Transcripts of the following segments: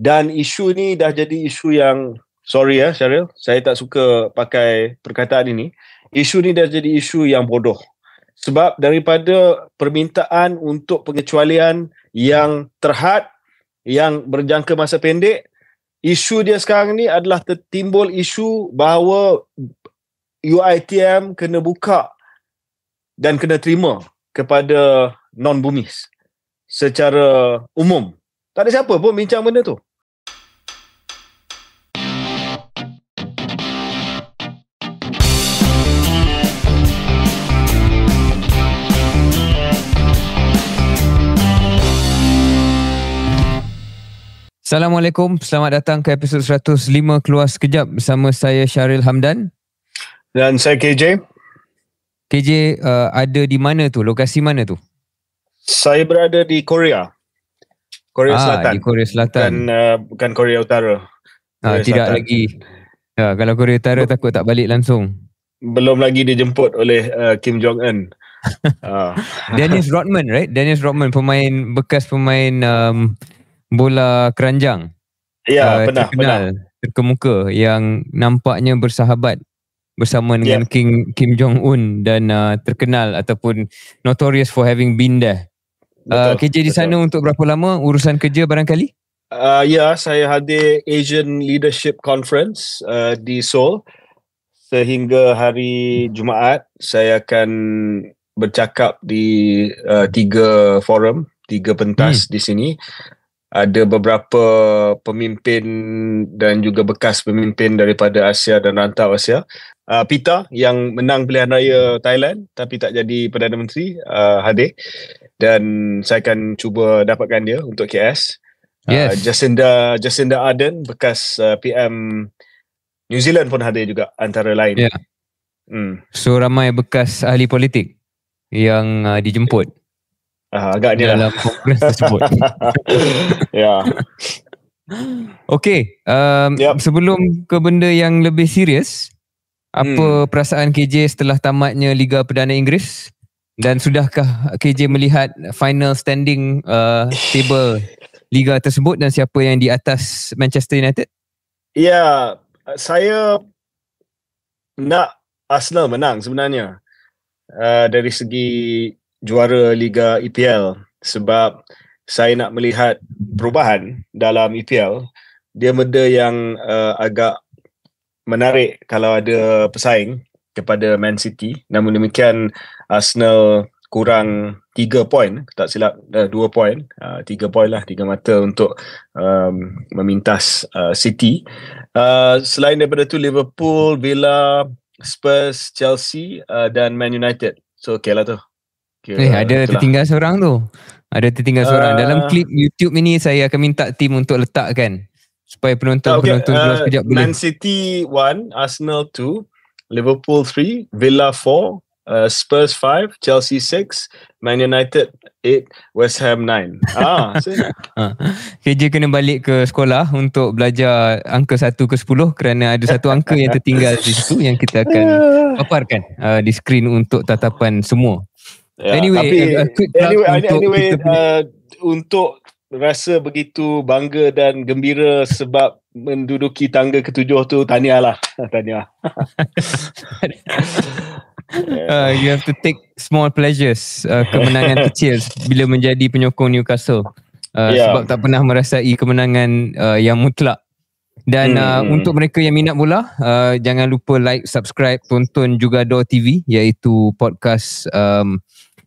Dan isu ni dah jadi isu yang, sorry ya Syaril, saya tak suka pakai perkataan ini. Isu ni dah jadi isu yang bodoh. Sebab daripada permintaan untuk pengecualian yang terhad, yang berjangka masa pendek, isu dia sekarang ni adalah tertimbul isu bahawa UiTM kena buka dan kena terima kepada non-bumis secara umum. Tak ada siapa pun bincang benda tu. Assalamualaikum, selamat datang ke episod 105 Keluar Sekejap bersama saya Syaril Hamdan. Dan saya KJ. KJ ada di mana tu? Lokasi mana tu? Saya berada di Korea. Korea Selatan. Di Korea Selatan. Bukan Korea Utara. Korea Tidak Selatan. lagi. Kalau Korea Utara takut tak balik langsung. Belum lagi dijemput oleh Kim Jong-un. Dennis Rodman, right? Dennis Rodman, bekas pemain bola keranjang. Ya, terkenal, terkemuka yang nampaknya bersahabat bersama dengan Kim Jong-un dan terkenal ataupun notorious for having been there. KJ di sana untuk berapa lama? Urusan kerja barangkali? Saya hadir Asian Leadership Conference di Seoul. Sehingga hari Jumaat, saya akan bercakap di 3 forum, 3 pentas di sini. Ada beberapa pemimpin dan juga bekas pemimpin daripada Asia dan rantau Asia. Pita yang menang pilihan raya Thailand tapi tak jadi Perdana Menteri hadir. Dan saya akan cuba dapatkan dia untuk KS. Yes. Jacinda Ardern, bekas PM New Zealand pun hadir juga antara lain. Yeah. So ramai bekas ahli politik yang dijemput. Agaknya dalam kongres tersebut. Ya. Okey, sebelum ke benda yang lebih serius, apa perasaan KJ setelah tamatnya Liga Perdana Inggeris? Dan sudahkah KJ melihat final standing table Liga tersebut dan siapa yang di atas Manchester United? Ya, saya nak Arsenal menang sebenarnya. Dari segi juara Liga EPL, sebab saya nak melihat perubahan dalam EPL. Dia benda yang agak menarik kalau ada pesaing kepada Man City. Namun demikian Arsenal kurang 3 poin, tak silap 2 poin, 3 poin lah, 3 mata untuk memintas City. Selain daripada tu, Liverpool, Villa, Spurs, Chelsea dan Man United. So okey lah tu. Ada tertinggal seorang tu. Ada tertinggal seorang. Dalam klip YouTube ini saya akan minta tim untuk letakkan supaya penonton keluar sekejap boleh. Man City 1, Arsenal 2, Liverpool 3, Villa 4, Spurs 5, Chelsea 6, Man United 8, West Ham 9. KJ kena balik ke sekolah untuk belajar angka 1 ke 10 kerana ada satu angka yang tertinggal di situ yang kita akan paparkan di skrin untuk tatapan semua. Ya, anyway, untuk rasa begitu bangga dan gembira sebab menduduki tangga ke-7 tu, tahniah. You have to take small pleasures, kemenangan kecil bila menjadi penyokong Newcastle. Sebab tak pernah merasai kemenangan yang mutlak. Dan untuk mereka yang minat bola, jangan lupa like, subscribe, tonton Jugador TV, iaitu podcast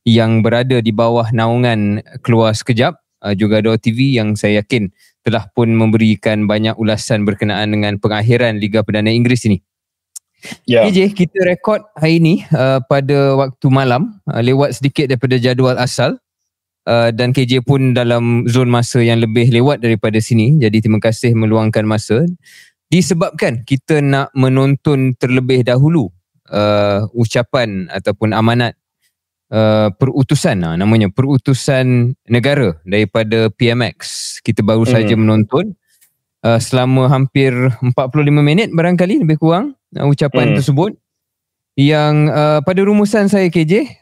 yang berada di bawah naungan Keluar Sekejap, Jugador TV, yang saya yakin telah pun memberikan banyak ulasan berkenaan dengan pengakhiran Liga Perdana Inggeris ini. KJ, kita rekod hari ini pada waktu malam, lewat sedikit daripada jadual asal, dan KJ pun dalam zon masa yang lebih lewat daripada sini, jadi terima kasih meluangkan masa. Disebabkan kita nak menonton terlebih dahulu ucapan ataupun amanat perutusan, namanya perutusan negara daripada PMX. Kita baru saja menonton selama hampir 45 minit barangkali, lebih kurang, ucapan tersebut yang pada rumusan saya KJ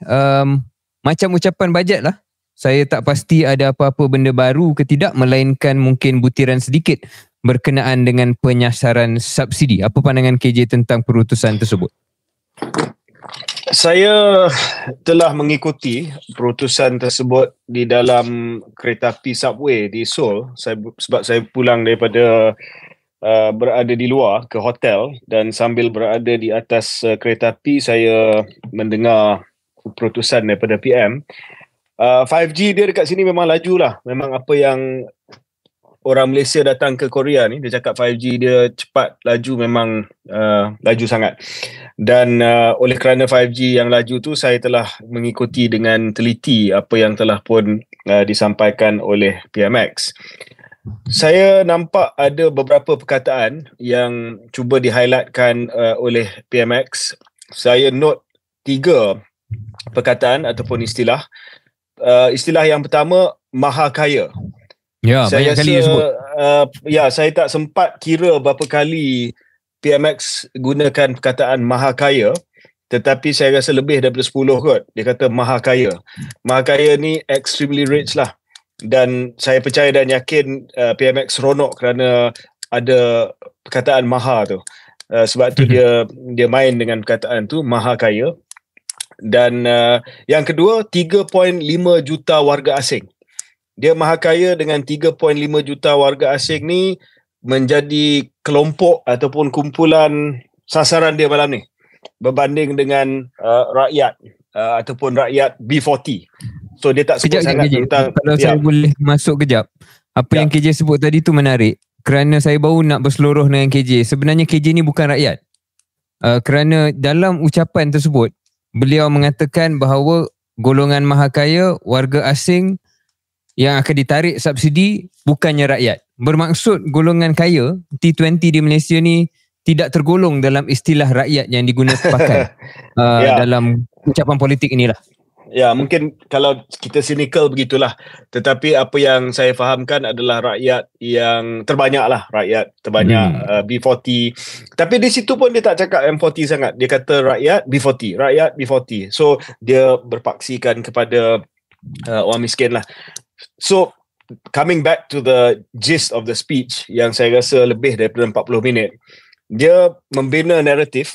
macam ucapan bajet lah. Saya tak pasti ada apa-apa benda baru ke tidak, melainkan mungkin butiran sedikit berkenaan dengan penyasaran subsidi. Apa pandangan KJ tentang perutusan tersebut? Saya telah mengikuti perutusan tersebut di dalam kereta api subway di Seoul. Sebab saya pulang daripada berada di luar ke hotel, dan sambil berada di atas kereta api saya mendengar perutusan daripada PM. 5G dia dekat sini memang laju lah. Memang apa yang orang Malaysia datang ke Korea ni, dia cakap 5G dia cepat, laju, memang laju sangat. Dan oleh kerana 5G yang laju tu, saya telah mengikuti dengan teliti apa yang telah pun disampaikan oleh PMX. Saya nampak ada beberapa perkataan yang cuba di-highlightkan oleh PMX. Saya note 3 perkataan ataupun istilah. Istilah yang pertama, maha kaya. Ya, Saya banyak kali dia sebut. saya tak sempat kira berapa kali PMX gunakan perkataan maha kaya, tetapi saya rasa lebih daripada 10 kot. Dia kata maha kaya. Maha kaya ni extremely rich lah. Dan saya percaya dan yakin PMX seronok kerana ada perkataan maha tu. Sebab tu dia main dengan perkataan tu, maha kaya. Dan yang kedua, 3.5 juta warga asing. Dia maha kaya dengan 3.5 juta warga asing ni menjadi kelompok ataupun kumpulan sasaran dia malam ni, berbanding dengan rakyat ataupun rakyat B40. So dia tak sebut sangat tentang. Kalau saya boleh masuk kejap, apa yang KJ sebut tadi tu menarik, kerana saya baru nak berseluruh dengan KJ. Sebenarnya KJ ni bukan rakyat, kerana dalam ucapan tersebut beliau mengatakan bahawa golongan maha kaya, warga asing yang akan ditarik subsidi bukannya rakyat. Bermaksud golongan kaya T20 di Malaysia ni tidak tergolong dalam istilah rakyat yang digunakan pakai dalam ucapan politik inilah. Ya, mungkin kalau kita cynical begitulah. Tetapi apa yang saya fahamkan adalah rakyat yang terbanyak lah. Rakyat terbanyak B40. Tapi di situ pun dia tak cakap M40 sangat. Dia kata rakyat B40. Rakyat B40. So, dia berpaksikan kepada orang miskin lah. So, coming back to the gist of the speech yang saya rasa lebih daripada 40 minit. Dia membina naratif.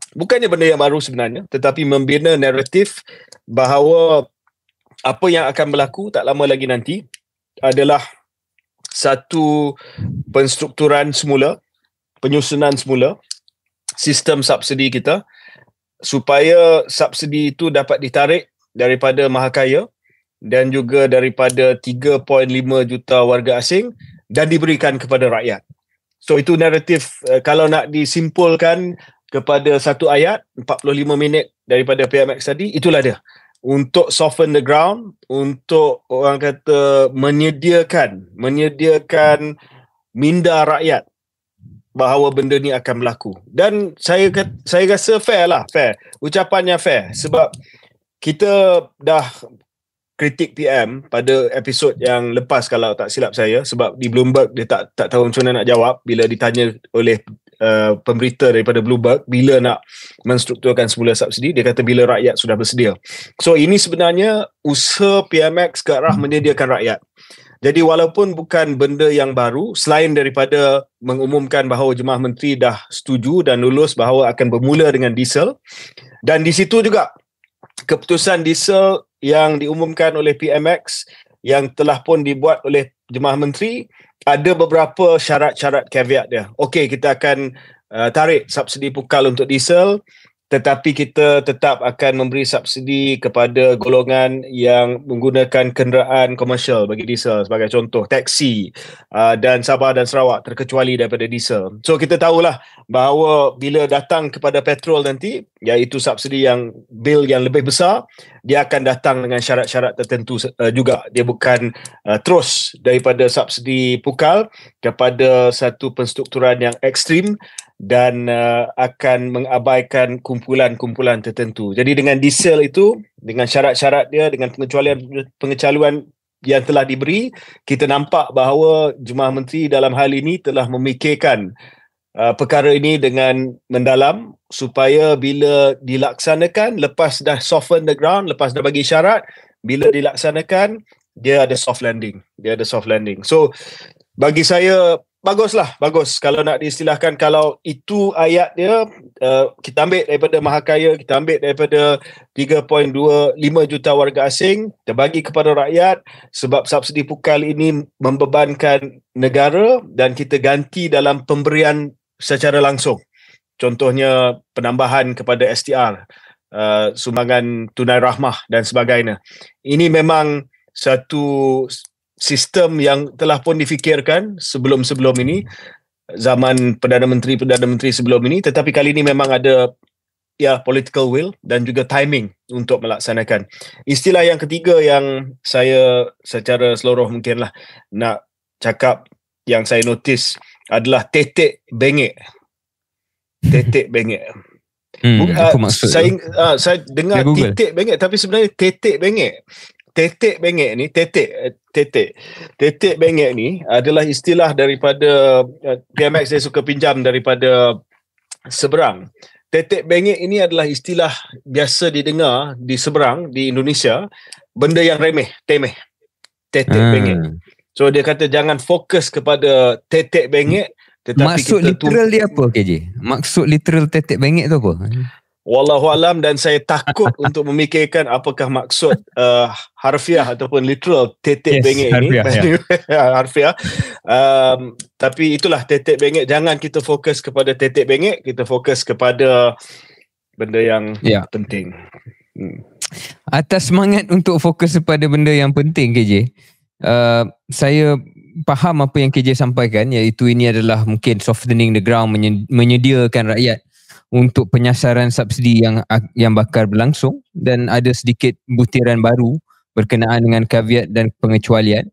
Bukannya benda yang baru sebenarnya, tetapi membina naratif bahawa apa yang akan berlaku tak lama lagi nanti adalah satu penstrukturan semula, penyusunan semula sistem subsidi kita, supaya subsidi itu dapat ditarik daripada maha kaya dan juga daripada 3.5 juta warga asing dan diberikan kepada rakyat. So itu naratif, kalau nak disimpulkan kepada satu ayat 45 minit daripada PMX tadi, itulah dia. Untuk soften the ground, untuk orang kata menyediakan minda rakyat bahawa benda ni akan berlaku. Dan saya rasa fair. Ucapannya fair, sebab kita dah kritik PM pada episod yang lepas kalau tak silap saya, sebab di Bloomberg dia tak tahu macam mana nak jawab bila ditanya oleh pemberita daripada Bloomberg bila nak menstrukturkan semula subsidi. Dia kata bila rakyat sudah bersedia. So ini sebenarnya usaha PMX ke arah menyediakan rakyat. Jadi walaupun bukan benda yang baru, selain daripada mengumumkan bahawa Jemaah Menteri dah setuju dan lulus bahawa akan bermula dengan diesel, dan di situ juga keputusan diesel yang diumumkan oleh PMX yang telah pun dibuat oleh Jemaah Menteri, ada beberapa syarat-syarat caveat dia. Okey, kita akan tarik subsidi pukal untuk diesel, tetapi kita tetap akan memberi subsidi kepada golongan yang menggunakan kenderaan komersial bagi diesel, sebagai contoh taksi dan Sabah dan Sarawak terkecuali daripada diesel. So kita tahulah bahawa bila datang kepada petrol nanti, iaitu subsidi yang bil yang lebih besar, dia akan datang dengan syarat-syarat tertentu juga. Dia bukan terus daripada subsidi pukal kepada satu penstrukturan yang ekstrim dan akan mengabaikan kumpulan-kumpulan tertentu. Jadi dengan diesel itu, dengan syarat-syarat dia, dengan pengecualian yang telah diberi, kita nampak bahawa Jemaah Menteri dalam hal ini telah memikirkan perkara ini dengan mendalam, supaya bila dilaksanakan, lepas dah soften the ground, lepas dah bagi syarat, bila dilaksanakan dia ada soft landing. So bagi saya bagus kalau nak diistilahkan. Kalau itu ayat dia, kita ambil daripada Mahakaya, kita ambil daripada 3.25 juta warga asing, kita bagi kepada rakyat sebab subsidi pukal ini membebankan negara, dan kita ganti dalam pemberian secara langsung. Contohnya penambahan kepada STR, sumbangan tunai rahmah dan sebagainya. Ini memang satu sistem yang telah pun difikirkan sebelum-sebelum ini, zaman Perdana Menteri sebelum ini, tetapi kali ini memang ada political will dan juga timing untuk melaksanakan. Istilah yang ketiga yang saya secara seluruh mungkinlah nak cakap, yang saya notice adalah tetek bengek. Apa maksud saya dengar titik bengek, tapi sebenarnya tetek bengek. Tetek bengek ni adalah istilah daripada PMX. Saya suka pinjam daripada seberang. Tetek bengek ini adalah istilah biasa didengar di seberang di Indonesia, benda yang remeh, temeh. Tetek bengek. So dia kata jangan fokus kepada tetek bengek, tetapi maksud literal dia apa, KJ? Maksud literal tetek bengek tu apa? Wallahualam, dan saya takut untuk memikirkan apakah maksud harfiah ataupun literal tetek bengek ini. Harfiah. Tapi itulah tetek bengek. Jangan kita fokus kepada tetek bengek, kita fokus kepada benda yang penting. Atas semangat untuk fokus kepada benda yang penting, KJ, saya faham apa yang KJ sampaikan, iaitu ini adalah mungkin softening the ground, menyediakan rakyat untuk penyasaran subsidi yang bakal berlangsung, dan ada sedikit butiran baru berkenaan dengan caveat dan pengecualian.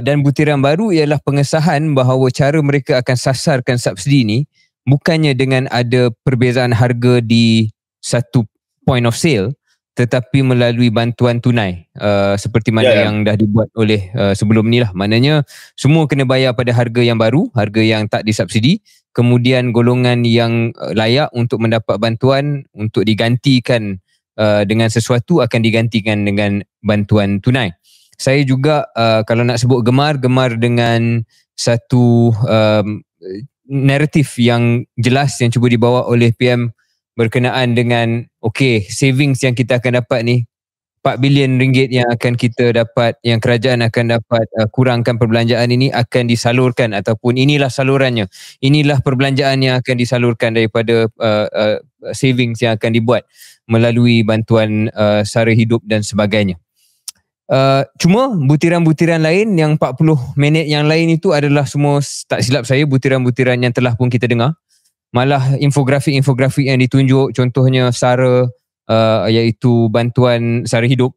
Dan butiran baru ialah pengesahan bahawa cara mereka akan sasarkan subsidi ni bukannya dengan ada perbezaan harga di satu point of sale, tetapi melalui bantuan tunai, seperti mana yang dah dibuat oleh sebelum ni lah. Maknanya semua kena bayar pada harga yang baru, harga yang tak disubsidi. Kemudian golongan yang layak untuk mendapat bantuan untuk digantikan dengan sesuatu akan digantikan dengan bantuan tunai. Saya juga kalau nak sebut gemar dengan satu naratif yang jelas yang cuba dibawa oleh PM berkenaan dengan savings yang kita akan dapat ni, 4 bilion ringgit yang akan kita dapat, yang kerajaan akan dapat kurangkan perbelanjaan ini akan disalurkan, ataupun inilah salurannya, inilah perbelanjaan yang akan disalurkan daripada savings yang akan dibuat melalui bantuan sara hidup dan sebagainya. Cuma butiran-butiran lain yang 40 minit yang lain itu adalah semua, tak silap saya, butiran-butiran yang telah pun kita dengar. Malah infografik-infografik yang ditunjuk, contohnya sara, iaitu bantuan sara hidup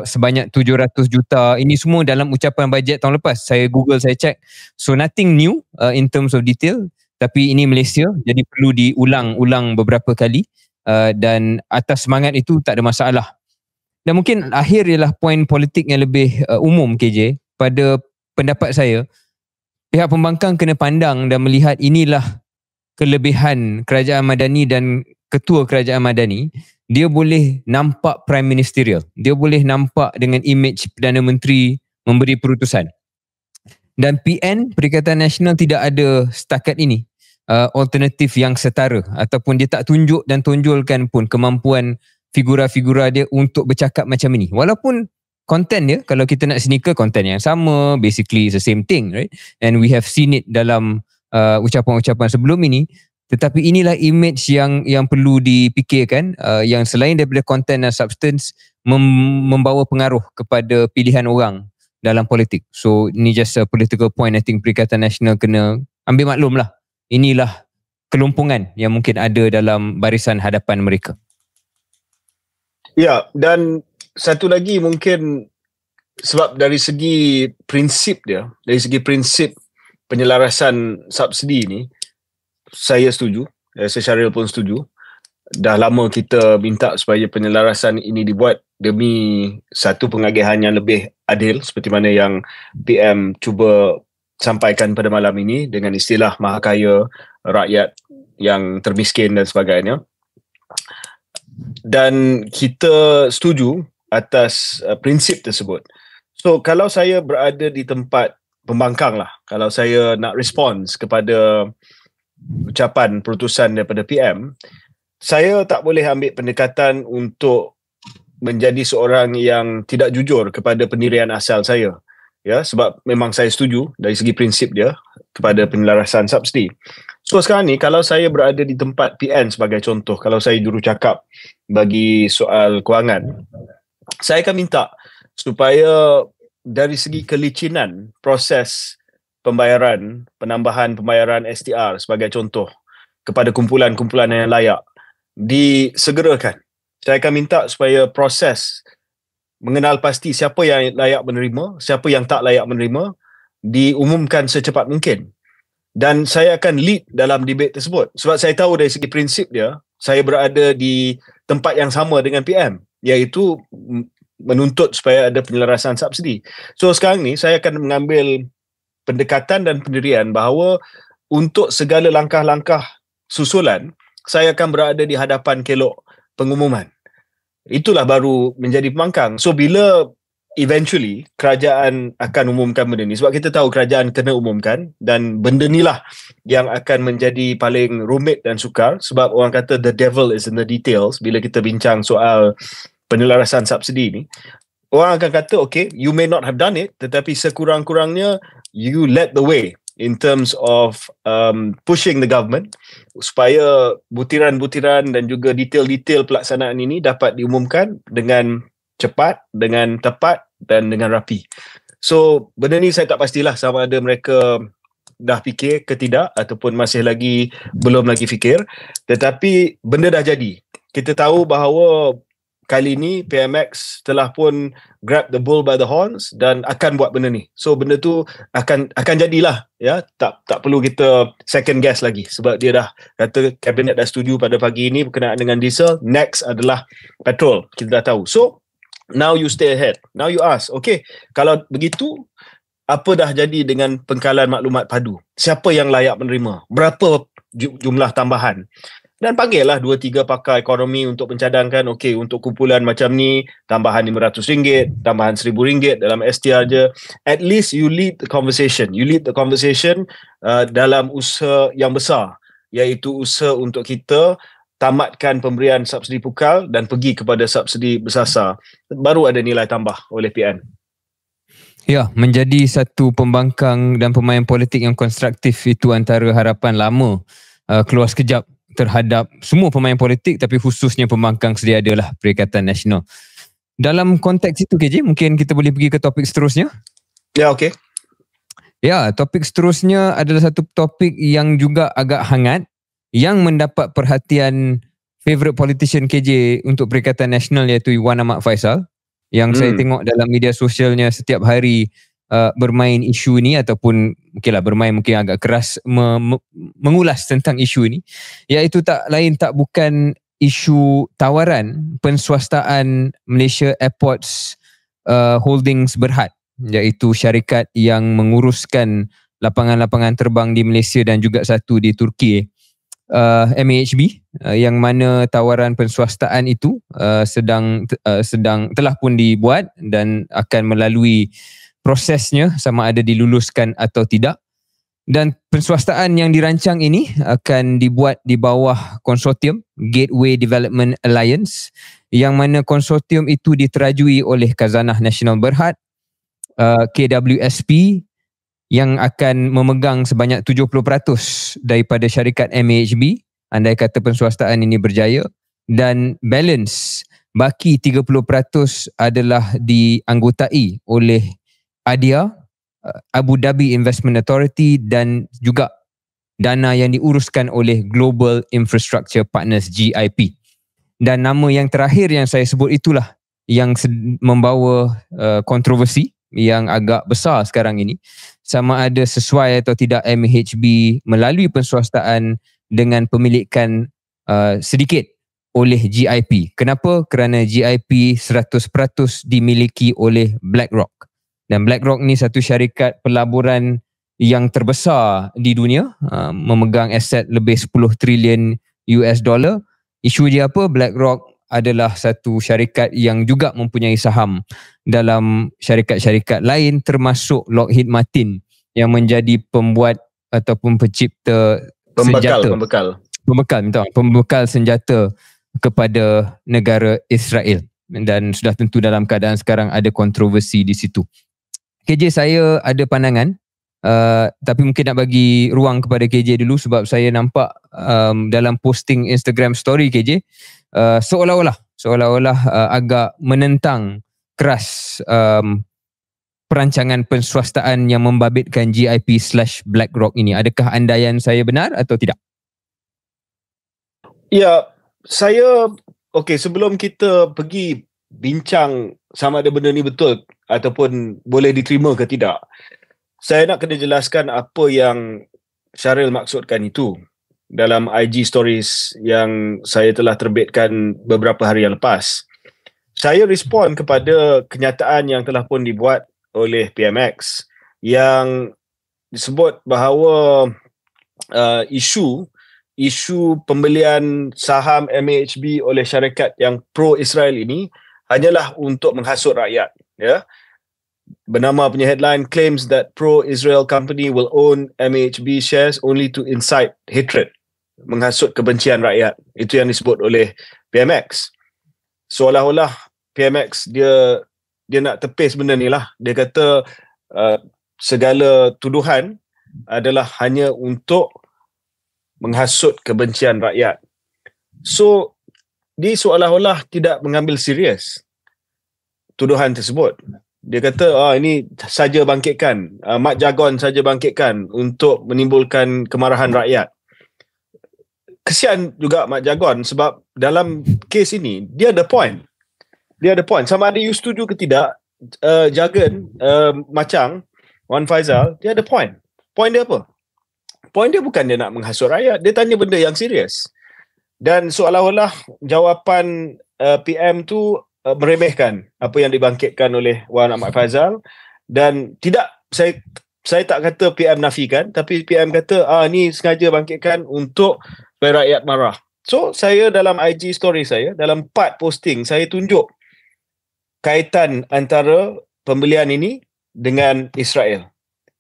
sebanyak 700 juta. Ini semua dalam ucapan bajet tahun lepas. Saya Google, saya check. So nothing new in terms of detail. Tapi ini Malaysia, jadi perlu diulang-ulang beberapa kali. Dan atas semangat itu tak ada masalah. Dan mungkin akhir ialah poin politik yang lebih umum, KJ. Pada pendapat saya, pihak pembangkang kena pandang dan melihat inilah kelebihan Kerajaan Madani dan Ketua Kerajaan Madani. Dia boleh nampak prime ministerial, dia boleh nampak dengan image Perdana Menteri memberi perutusan. Dan PN, Perikatan Nasional, tidak ada setakat ini alternatif yang setara, ataupun dia tak tunjuk dan tonjolkan pun kemampuan figura-figura dia untuk bercakap macam ini. Walaupun konten dia, kalau kita nak sinikal, konten yang sama, basically it's the same thing, right? And we have seen it dalam ucapan-ucapan sebelum ini. Tetapi inilah image yang perlu dipikirkan, yang selain daripada konten dan substance, membawa pengaruh kepada pilihan orang dalam politik. So ini just a political point. I think Perikatan Nasional kena ambil maklum lah. Inilah kelumpungan yang mungkin ada dalam barisan hadapan mereka. Ya, dan satu lagi mungkin sebab dari segi prinsip dia, dari segi prinsip penyelarasan subsidi ni, saya setuju, Syaril pun setuju. Dah lama kita minta supaya penyelarasan ini dibuat demi satu pengagihan yang lebih adil, seperti mana yang PM cuba sampaikan pada malam ini dengan istilah mahakaya rakyat yang termiskin dan sebagainya. Dan kita setuju atas prinsip tersebut. So kalau saya berada di tempat pembangkang lah, kalau saya nak respons kepada ucapan perutusan daripada PM, saya tak boleh ambil pendekatan untuk menjadi seorang yang tidak jujur kepada pendirian asal saya. Ya, sebab memang saya setuju dari segi prinsip dia kepada penyelarasan subsidi. So sekarang ni kalau saya berada di tempat PN sebagai contoh, kalau saya jurucakap bagi soal kewangan, saya akan minta supaya dari segi kelicinan proses pembayaran, penambahan pembayaran STR sebagai contoh kepada kumpulan-kumpulan yang layak disegerakan. Saya akan minta supaya proses mengenal pasti siapa yang layak menerima, siapa yang tak layak menerima diumumkan secepat mungkin. Dan saya akan lead dalam debate tersebut sebab saya tahu dari segi prinsip dia, saya berada di tempat yang sama dengan PM, iaitu menuntut supaya ada penyelarasan subsidi. So sekarang ni saya akan mengambil pendekatan dan pendirian bahawa untuk segala langkah-langkah susulan, saya akan berada di hadapan kelok pengumuman. Itulah baru menjadi pembangkang. So bila eventually kerajaan akan umumkan benda ni, sebab kita tahu kerajaan kena umumkan, dan benda ni lah yang akan menjadi paling rumit dan sukar, sebab orang kata the devil is in the details. Bila kita bincang soal penyelarasan subsidi ni, orang akan kata okay, you may not have done it, tetapi sekurang-kurangnya you led the way in terms of pushing the government supaya butiran-butiran dan juga detail-detail pelaksanaan ini dapat diumumkan dengan cepat, dengan tepat dan dengan rapi. So benda ni saya tak pastilah sama ada mereka dah fikir ke tidak ataupun masih lagi belum lagi fikir, tetapi benda dah jadi. Kita tahu bahawa kali ni PMX telah pun grab the bull by the horns dan akan buat benda ni. So benda tu akan jadilah, ya. Tak perlu kita second guess lagi sebab dia dah kata kabinet dah setuju pada pagi ini berkenaan dengan diesel, next adalah petrol. Kita dah tahu. So now you stay ahead. Now you ask, okay, kalau begitu apa dah jadi dengan pengkalan maklumat padu? Siapa yang layak menerima? Berapa jumlah tambahan? Dan panggillah 2-3 pakar ekonomi untuk mencadangkan, okey, untuk kumpulan macam ni tambahan RM500, tambahan RM1,000 dalam STR je. At least you lead the conversation. You lead the conversation dalam usaha yang besar, iaitu usaha untuk kita tamatkan pemberian subsidi pukal dan pergi kepada subsidi bersasar. Baru ada nilai tambah oleh PN. Ya, menjadi satu pembangkang dan pemain politik yang konstruktif itu antara harapan lama keluar sekejap terhadap semua pemain politik, tapi khususnya pembangkang sedia adalah Perikatan Nasional. Dalam konteks itu KJ, mungkin kita boleh pergi ke topik seterusnya. Ya, okey. Ya, topik seterusnya adalah satu topik yang juga agak hangat, yang mendapat perhatian favourite politician KJ untuk Perikatan Nasional, iaitu Wan Ahmad Faisal, yang saya tengok dalam media sosialnya setiap hari bermain isu ni, ataupun bermain mungkin agak keras mengulas tentang isu ni, iaitu tak lain tak bukan isu tawaran penswastaan Malaysia Airports Holdings Berhad, iaitu syarikat yang menguruskan lapangan-lapangan terbang di Malaysia dan juga satu di Turki, MAHB, yang mana tawaran penswastaan itu telah pun dibuat dan akan melalui prosesnya sama ada diluluskan atau tidak. Dan penswastaan yang dirancang ini akan dibuat di bawah konsortium Gateway Development Alliance, yang mana konsortium itu diterajui oleh Khazanah Nasional Berhad, KWSP, yang akan memegang sebanyak 70% daripada syarikat MAHB andai kata penswastaan ini berjaya, dan balance baki 30% adalah dianggotai oleh ADIA, Abu Dhabi Investment Authority, dan juga dana yang diuruskan oleh Global Infrastructure Partners, GIP. Dan nama yang terakhir yang saya sebut itulah yang membawa kontroversi yang agak besar sekarang ini, sama ada sesuai atau tidak MAHB melalui penswastaan dengan pemilikan sedikit oleh GIP. Kenapa? Kerana GIP 100% dimiliki oleh BlackRock. Dan BlackRock ni satu syarikat pelaburan yang terbesar di dunia, memegang aset lebih 10 trilion US dollar. Isu dia apa? BlackRock adalah satu syarikat yang juga mempunyai saham dalam syarikat-syarikat lain termasuk Lockheed Martin yang menjadi pembuat ataupun pencipta pembekal senjata kepada negara Israel, dan sudah tentu dalam keadaan sekarang ada kontroversi di situ. KJ, saya ada pandangan, tapi mungkin nak bagi ruang kepada KJ dulu sebab saya nampak dalam posting Instagram story KJ seolah-olah agak menentang keras perancangan penswastaan yang membabitkan GIP/BlackRock ini. Adakah andaian saya benar atau tidak? Ya, saya sebelum kita pergi bincang sama ada benda ni betul ataupun boleh diterima ke tidak, saya nak kena jelaskan apa yang Syaril maksudkan itu dalam IG stories yang saya telah terbitkan beberapa hari yang lepas. Saya respon kepada kenyataan yang telah pun dibuat oleh PMX yang disebut bahawa isu pembelian saham MAHB oleh syarikat yang pro-Israel ini hanyalah untuk menghasut rakyat. Ya. Bernama punya headline, claims that pro-Israel company will own MAHB shares only to incite hatred, menghasut kebencian rakyat. Itu yang disebut oleh PMX. Seolah-olah PMX dia nak tepis benda ni lah. Dia kata segala tuduhan adalah hanya untuk menghasut kebencian rakyat. So, dia seolah-olah tidak mengambil serius tuduhan tersebut. Dia kata, ini saja bangkitkan, mak jargon saja bangkitkan untuk menimbulkan kemarahan rakyat. Kesian juga mak jargon sebab dalam kes ini, dia ada point. Sama ada you setuju ke tidak, jargon macam Wan Faizal, dia ada point. Point dia apa? Point dia bukan dia nak menghasut rakyat, dia tanya benda yang serius. Dan seolah-olah jawapan PM tu meremehkan apa yang dibangkitkan oleh Wan Ahmad Faizal, dan tidak, saya tak kata PM nafikan, tapi PM kata ni sengaja bangkitkan untuk supaya rakyat marah. So saya dalam IG story saya, dalam part posting, saya tunjuk kaitan antara pembelian ini dengan Israel.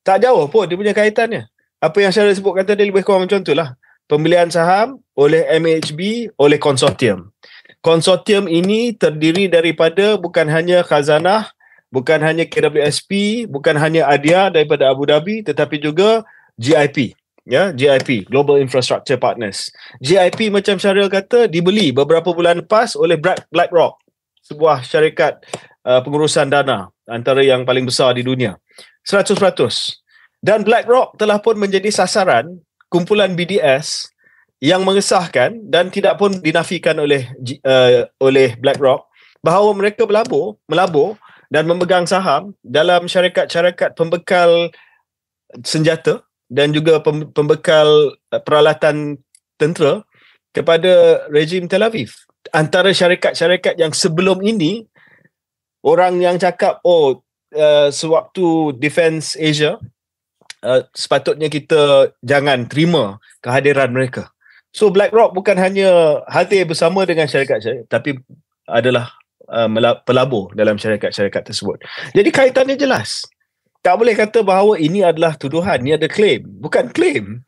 Tak jauh pun dia punya kaitannya. Apa yang saya sebut kata dia lebih kurang macam tu lah. Pembelian saham oleh MAHB oleh konsortium. Konsortium ini terdiri daripada bukan hanya Khazanah, bukan hanya KWSP, bukan hanya ADIA daripada Abu Dhabi, tetapi juga GIP. Ya, GIP, Global Infrastructure Partners. GIP macam Syaril kata dibeli beberapa bulan lepas oleh BlackRock, sebuah syarikat pengurusan dana antara yang paling besar di dunia. 100%. Dan BlackRock telah pun menjadi sasaran kumpulan BDS yang mengesahkan dan tidak pun dinafikan oleh BlackRock bahawa mereka melabur dan memegang saham dalam syarikat-syarikat pembekal senjata dan juga pembekal peralatan tentera kepada rejim Tel Aviv. Antara syarikat-syarikat yang sebelum ini orang yang cakap sewaktu Defense Asia sepatutnya kita jangan terima kehadiran mereka. So BlackRock bukan hanya hadir bersama dengan syarikat-syarikat, tapi adalah pelabur dalam syarikat-syarikat tersebut. Jadi kaitannya jelas. Tak boleh kata bahawa ini adalah tuduhan, ini ada claim. Bukan claim.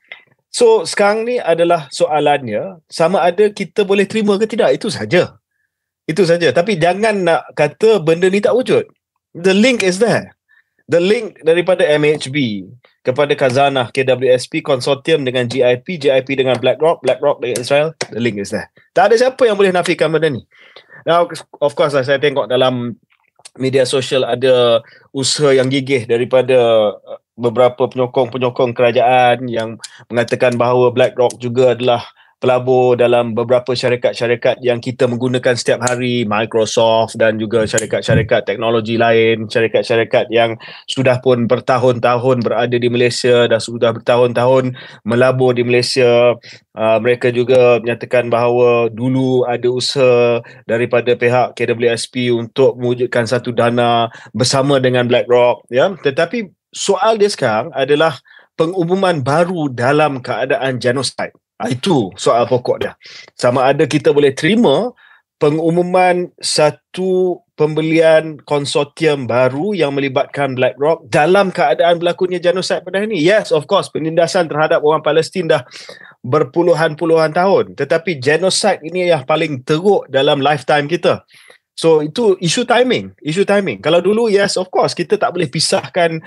So sekarang ni adalah soalannya sama ada kita boleh terima ke tidak. Itu saja. Tapi jangan nak kata benda ni tak wujud. The link is there. The link daripada MAHB kepada Khazanah, KWSP, konsortium dengan GIP, GIP dengan BlackRock, BlackRock dengan Israel, the link is there. Tak ada siapa yang boleh nafikan benda ni. Now, of course lah, saya tengok dalam media sosial ada usaha yang gigih daripada beberapa penyokong-penyokong kerajaan yang mengatakan bahawa BlackRock juga adalah pelabur dalam beberapa syarikat-syarikat yang kita menggunakan setiap hari, Microsoft dan juga syarikat-syarikat teknologi lain, syarikat-syarikat yang sudah pun bertahun-tahun berada di Malaysia dan sudah bertahun-tahun melabur di Malaysia. Mereka juga menyatakan bahawa dulu ada usaha daripada pihak KWSP untuk mewujudkan satu dana bersama dengan BlackRock, ya. Tetapi soal dia sekarang adalah pengumuman baru dalam keadaan genosid. Itu soal pokok dia. Sama ada kita boleh terima pengumuman satu pembelian konsortium baru yang melibatkan BlackRock dalam keadaan berlakunya genosid pada hari ini. Yes, of course, penindasan terhadap orang Palestin dah berpuluhan-puluhan tahun. Tetapi genosid ini yang paling teruk dalam lifetime kita. So itu isu timing. Kalau dulu, yes, of course, kita tak boleh pisahkan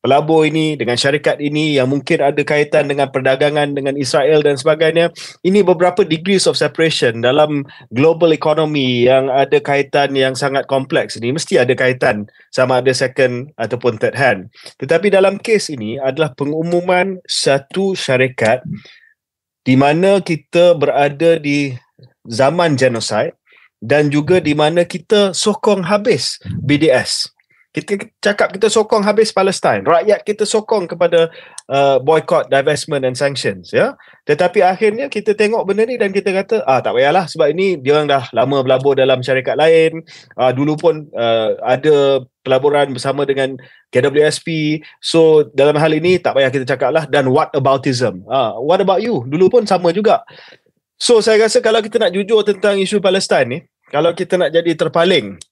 pelabur ini dengan syarikat ini yang mungkin ada kaitan dengan perdagangan dengan Israel dan sebagainya. Ini beberapa degrees of separation dalam global economy yang ada kaitan yang sangat kompleks ini. Mesti ada kaitan sama ada second ataupun third hand. Tetapi dalam kes ini adalah pengumuman satu syarikat di mana kita berada di zaman genosid dan juga di mana kita sokong habis BDS. Kita cakap kita sokong habis Palestin. Rakyat kita sokong kepada boycott, divestment and sanctions. Ya. Tetapi akhirnya kita tengok benda ni dan kita kata, tak payahlah sebab ini dia orang dah lama berlabur dalam syarikat lain. Dulu pun ada pelaburan bersama dengan KWSP. So dalam hal ini tak payah kita cakap lah. Dan what aboutism? What about you? Dulu pun sama juga. So saya rasa kalau kita nak jujur tentang isu Palestin ni, kalau kita nak jadi terpaling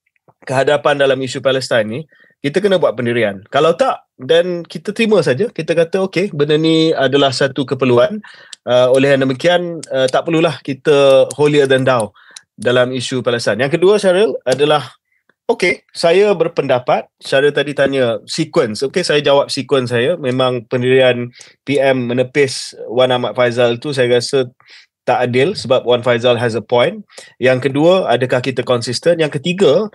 kehadapan dalam isu Palestin ni, kita kena buat pendirian. Kalau tak, dan kita terima saja. Kita kata, okey, benda ni adalah satu keperluan. Oleh yang demikian, tak perlulah kita holier than thou dalam isu Palestin. Yang kedua, Syaril, adalah, okey, saya berpendapat, Syaril tadi tanya sequence. Okey, saya jawab sequence saya. Memang pendirian PM menepis Wan Ahmad Faizal tu, saya rasa tak adil sebab Wan Faizal has a point. Yang kedua, adakah kita konsisten? Yang ketiga,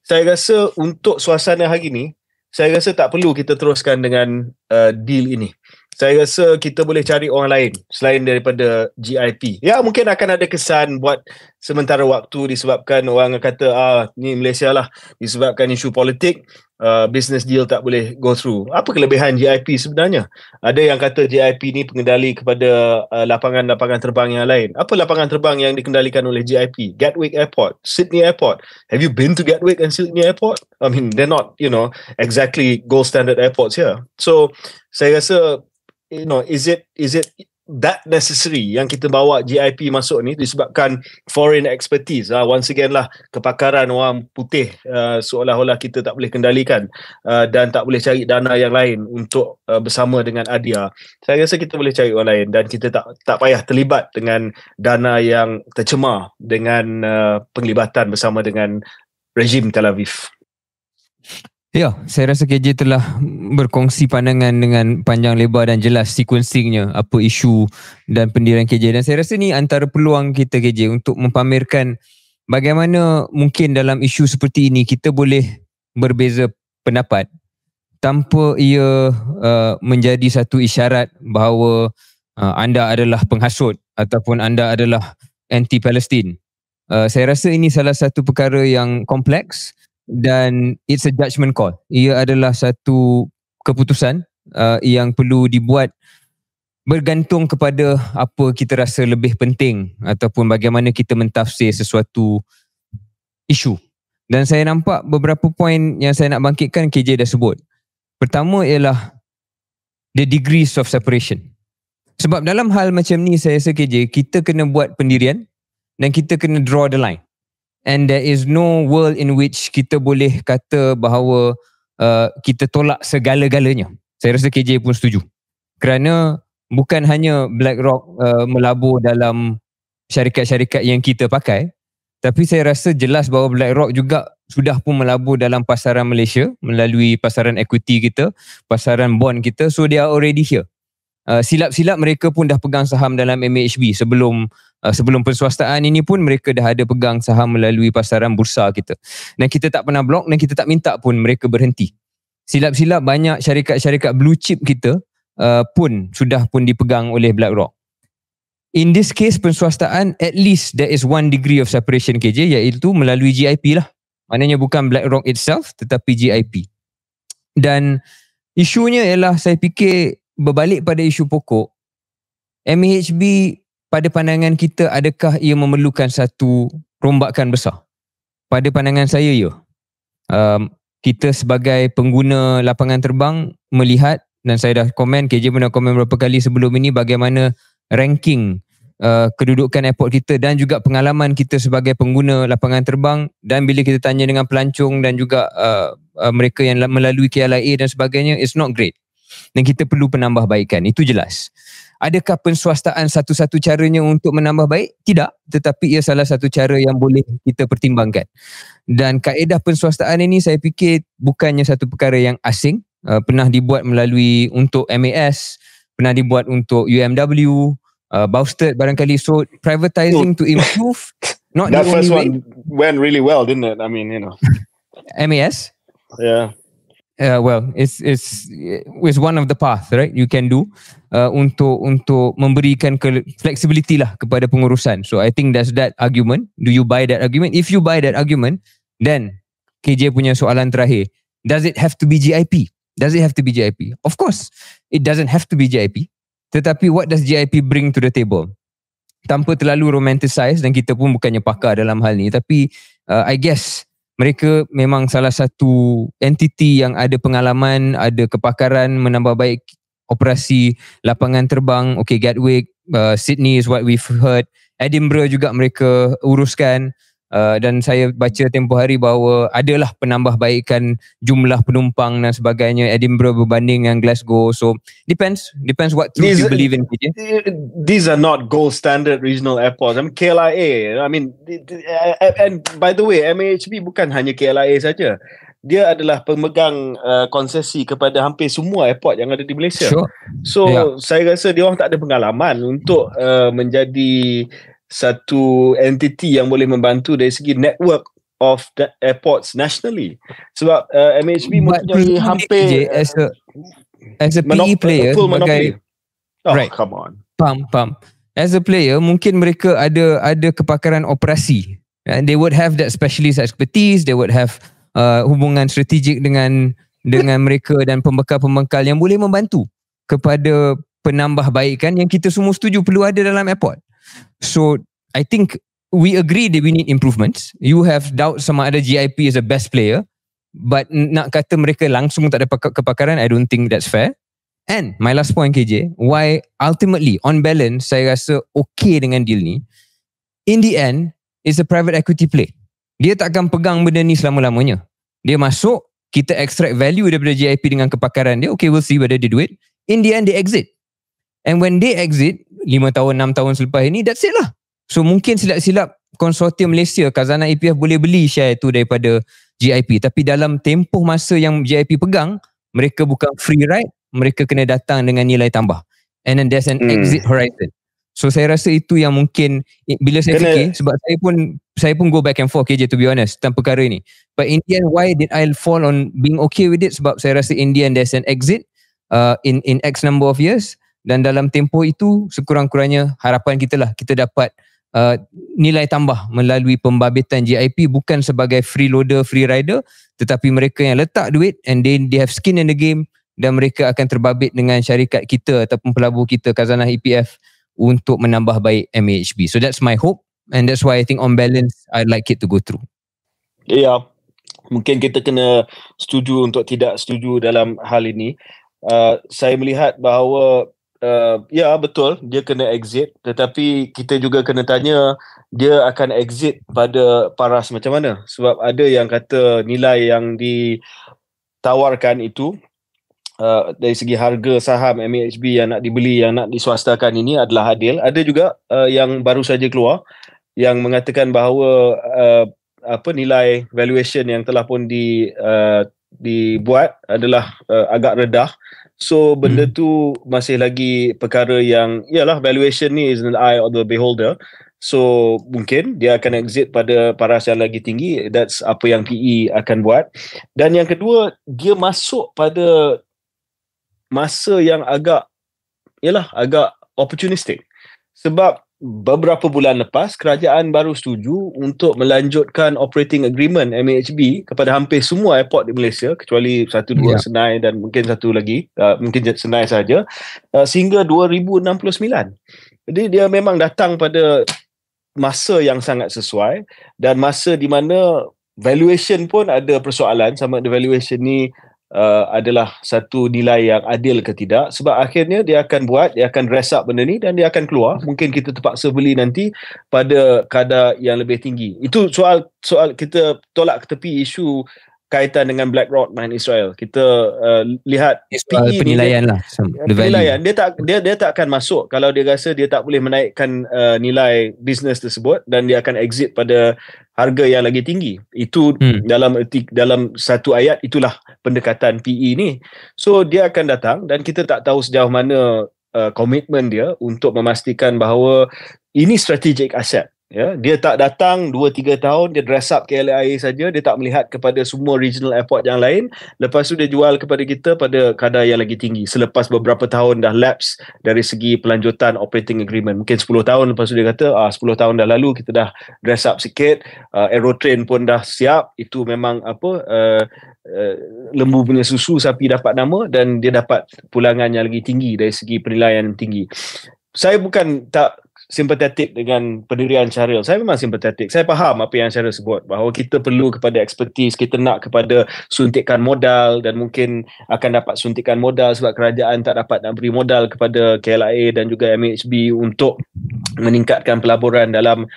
saya rasa untuk suasana hari ni, saya rasa tak perlu kita teruskan dengan deal ini. Saya rasa kita boleh cari orang lain selain daripada GIP. Ya, mungkin akan ada kesan buat sementara waktu disebabkan orang kata, ni Malaysia lah, disebabkan isu politik, business deal tak boleh go through. Apa kelebihan GIP sebenarnya? Ada yang kata GIP ni pengendali kepada lapangan-lapangan terbang yang lain. Apa lapangan terbang yang dikendalikan oleh GIP? Gatwick Airport, Sydney Airport. Have you been to Gatwick and Sydney Airport? I mean, they're not, exactly gold standard airports here. So, saya rasa, is it that necessary yang kita bawa GIP masuk ni disebabkan foreign expertise? Once again lah, kepakaran orang putih seolah-olah kita tak boleh kendalikan dan tak boleh cari dana yang lain untuk bersama dengan ADIA. Saya rasa kita boleh cari orang lain dan kita tak payah terlibat dengan dana yang tercemar dengan penglibatan bersama dengan rejim Tel Aviv. Ya, saya rasa KJ telah berkongsi pandangan dengan panjang lebar dan jelas sequencingnya, apa isu dan pendirian KJ. Dan saya rasa ni antara peluang kita KJ untuk mempamerkan bagaimana mungkin dalam isu seperti ini kita boleh berbeza pendapat tanpa ia menjadi satu isyarat bahawa anda adalah penghasut ataupun anda adalah anti-Palestin. Saya rasa ini salah satu perkara yang kompleks dan it's a judgment call. Ia adalah satu keputusan yang perlu dibuat bergantung kepada apa kita rasa lebih penting ataupun bagaimana kita mentafsir sesuatu isu. Dan saya nampak beberapa poin yang saya nak bangkitkan KJ dah sebut. Pertama ialah the degrees of separation. Sebab dalam hal macam ni saya rasa KJ, kita kena buat pendirian dan kita kena draw the line. And there is no world in which kita boleh kata bahawa kita tolak segala-galanya. Saya rasa KJ pun setuju. Kerana bukan hanya BlackRock melabur dalam syarikat-syarikat yang kita pakai, tapi saya rasa jelas bahawa BlackRock juga sudah pun melabur dalam pasaran Malaysia melalui pasaran equity kita, pasaran bond kita. So they are already here. Silap-silap mereka pun dah pegang saham dalam MHB sebelum perswastaan ini pun mereka dah ada pegang saham melalui pasaran bursa kita. Dan kita tak pernah blok dan kita tak minta pun mereka berhenti. Silap-silap banyak syarikat-syarikat blue chip kita pun sudah pun dipegang oleh BlackRock. In this case penswastaan, at least there is one degree of separation KJ, iaitu melalui GIP lah. Maknanya bukan BlackRock itself tetapi GIP. Dan isunya ialah saya fikir berbalik pada isu pokok, MHB pada pandangan kita adakah ia memerlukan satu rombakan besar? Pada pandangan saya ya. Kita sebagai pengguna lapangan terbang melihat, dan saya dah komen, KJ pun dah komen beberapa kali sebelum ini, bagaimana ranking kedudukan airport kita dan juga pengalaman kita sebagai pengguna lapangan terbang, dan bila kita tanya dengan pelancong dan juga mereka yang melalui KLIA dan sebagainya, it's not great. Dan kita perlu penambahbaikan, itu jelas. Adakah penswastaan satu-satu caranya untuk menambah baik? Tidak, tetapi ia salah satu cara yang boleh kita pertimbangkan. Dan kaedah penswastaan ini saya fikir bukannya satu perkara yang asing. Pernah dibuat melalui untuk MAS, pernah dibuat untuk UMW, Bausted barangkali. So privatizing to improve, not that the first only one went really well, didn't it? I mean, you know. MAS? Yeah. Well, it's one of the path, right? You can do untuk memberikan flexibility lah kepada pengurusan. So I think that's that argument. Do you buy that argument? If you buy that argument, then KJ punya soalan terakhir, does it have to be GIP? Does it have to be GIP? Of course, it doesn't have to be GIP. Tetapi what does GIP bring to the table? Tanpa terlalu romanticize, dan kita pun bukannya pakar dalam hal ni, tapi I guess mereka memang salah satu entiti yang ada pengalaman, ada kepakaran menambah baik operasi lapangan terbang. Okay, Gatwick, Sydney is what we've heard. Edinburgh juga mereka uruskan. Dan saya baca tempoh hari bahawa adalah penambahbaikan jumlah penumpang dan sebagainya Edinburgh berbanding dengan Glasgow. So depends what truth you believe in. These are not gold standard regional airports. I mean KLIA, I mean, and by the way, MAHB bukan hanya KLIA saja. Dia adalah pemegang konsesi kepada hampir semua airport yang ada di Malaysia. Sure. So saya rasa dia orang tak ada pengalaman untuk menjadi satu entiti yang boleh membantu dari segi network of the airports nationally. Sebab MHB mempunyai hampir as a PE player sebagai right, come on. Pam. As a player, mungkin mereka ada kepakaran operasi. They would have that specialist expertise, they would have hubungan strategik dengan mereka dan pembekal-pembekal yang boleh membantu kepada penambahbaikan yang kita semua setuju perlu ada dalam airport. So I think we agree that we need improvements. You have doubt sama ada GIP is the best player, but nak kata mereka langsung tak ada kepakaran, I don't think that's fair. And my last point, KJ, why ultimately on balance saya rasa okay dengan deal ni, in the end it's a private equity play. Dia tak akan pegang benda ni selama-lamanya. Dia masuk, kita extract value daripada GIP dengan kepakaran dia. Okay, we'll see whether they do it. In the end they exit. And when they exit 5 tahun, 6 tahun selepas ini, that's it lah. So mungkin silap-silap konsortium Malaysia, Khazanah EPF boleh beli share itu daripada GIP. Tapi dalam tempoh masa yang GIP pegang, mereka bukan free ride, mereka kena datang dengan nilai tambah. And then there's an exit horizon. So saya rasa itu yang mungkin, bila saya fikir, sebab saya pun go back and forth KJ, to be honest, tentang perkara ni. But in the end, why did I fall on being okay with it? Sebab saya rasa in the end there's an exit in X number of years. Dan dalam tempoh itu sekurang-kurangnya harapan kita lah kita dapat nilai tambah melalui pembabitan GIP, bukan sebagai freeloader, free rider, tetapi mereka yang letak duit and then they have skin in the game, dan mereka akan terbabit dengan syarikat kita ataupun pelabur kita Khazanah EPF untuk menambah baik MAHB. So that's my hope, and that's why I think on balance I'd like it to go through. Ya, mungkin kita kena setuju untuk tidak setuju dalam hal ini. Saya melihat bahawa ya betul dia kena exit, tetapi kita juga kena tanya dia akan exit pada paras macam mana. Sebab ada yang kata nilai yang ditawarkan itu dari segi harga saham MAHB yang nak dibeli, yang nak diswastakan ini adalah adil. Ada juga yang baru saja keluar yang mengatakan bahawa nilai valuation yang telah pun dibuat adalah agak redah. So benda tu masih lagi perkara yang, yalah, valuation ni is in the eye of the beholder. So mungkin dia akan exit pada paras yang lagi tinggi. That's apa yang PE akan buat. Dan yang kedua, dia masuk pada masa yang agak opportunistic. Sebab beberapa bulan lepas kerajaan baru setuju untuk melanjutkan operating agreement MAHB kepada hampir semua airport di Malaysia kecuali 1-2 Senai dan mungkin satu lagi mungkin Senai saja sehingga 2069. Jadi dia memang datang pada masa yang sangat sesuai dan masa di mana valuation pun ada persoalan sama ada valuation ni adalah satu nilai yang adil ke tidak, sebab akhirnya dia akan dress up benda ni dan dia akan keluar. Mungkin kita terpaksa beli nanti pada kadar yang lebih tinggi. Itu soal kita tolak ke tepi isu kaitan dengan BlackRock main Israel. Kita lihat PE penilaian ni, lah. Penilaian dia tak akan masuk kalau dia rasa dia tak boleh menaikkan nilai bisnes tersebut, dan dia akan exit pada harga yang lagi tinggi. Itu dalam satu ayat itulah pendekatan PE ni. So dia akan datang dan kita tak tahu sejauh mana komitmen dia untuk memastikan bahawa ini strategic asset. Ya, dia tak datang 2-3 tahun, dia dress up KLIA saja, dia tak melihat kepada semua regional airport yang lain. Lepas tu dia jual kepada kita pada kadar yang lagi tinggi selepas beberapa tahun dah lapse dari segi pelanjutan operating agreement. Mungkin 10 tahun lepas tu dia kata 10 tahun dah lalu, kita dah dress up sikit, Aerotrain pun dah siap. Itu memang lembu punya susu, sapi dapat nama, dan dia dapat pulangan yang lagi tinggi dari segi penilaian yang tinggi. Saya bukan tak simpatetik dengan pendirian Syahril. Saya memang simpatetik. Saya faham apa yang Syahril sebut, bahawa kita perlu kepada expertise, kita nak kepada suntikan modal, dan mungkin akan dapat suntikan modal sebab kerajaan tak dapat nak beri modal kepada KLIA dan juga MHB untuk meningkatkan pelaburan dalam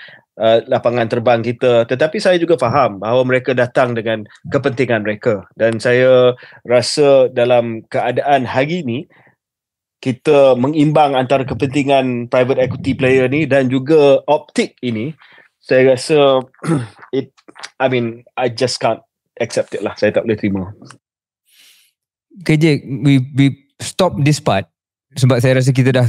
lapangan terbang kita. Tetapi saya juga faham bahawa mereka datang dengan kepentingan mereka, dan saya rasa dalam keadaan hari ini kita mengimbang antara kepentingan private equity player ni dan juga optik ini. Saya rasa I just can't accept it lah. Saya tak boleh terima. KJ, we stop this part sebab saya rasa kita dah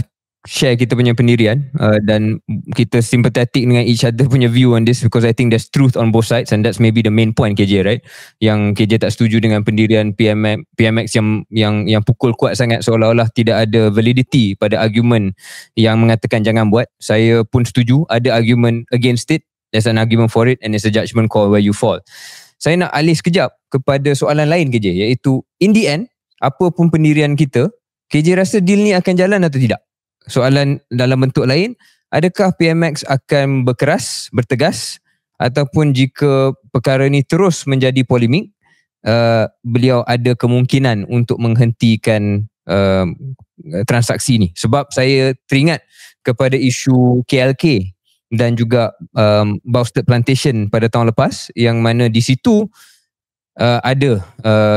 share kita punya pendirian dan kita sympathetic dengan each other punya view on this, because I think there's truth on both sides, and that's maybe the main point, KJ, right? Yang KJ tak setuju dengan pendirian PMX yang pukul kuat sangat, seolah-olah tidak ada validity pada argument yang mengatakan jangan buat. Saya pun setuju ada argument against it, there's an argument for it, and it's a judgment call where you fall. Saya nak alih sekejap kepada soalan lain, KJ, iaitu in the end, apa pun pendirian kita, KJ rasa deal ni akan jalan atau tidak? Soalan dalam bentuk lain, adakah PMX akan bertegas, ataupun jika perkara ni terus menjadi polemik, beliau ada kemungkinan untuk menghentikan transaksi ni? Sebab saya teringat kepada isu KLK dan juga Baustet Plantation pada tahun lepas, yang mana di situ ada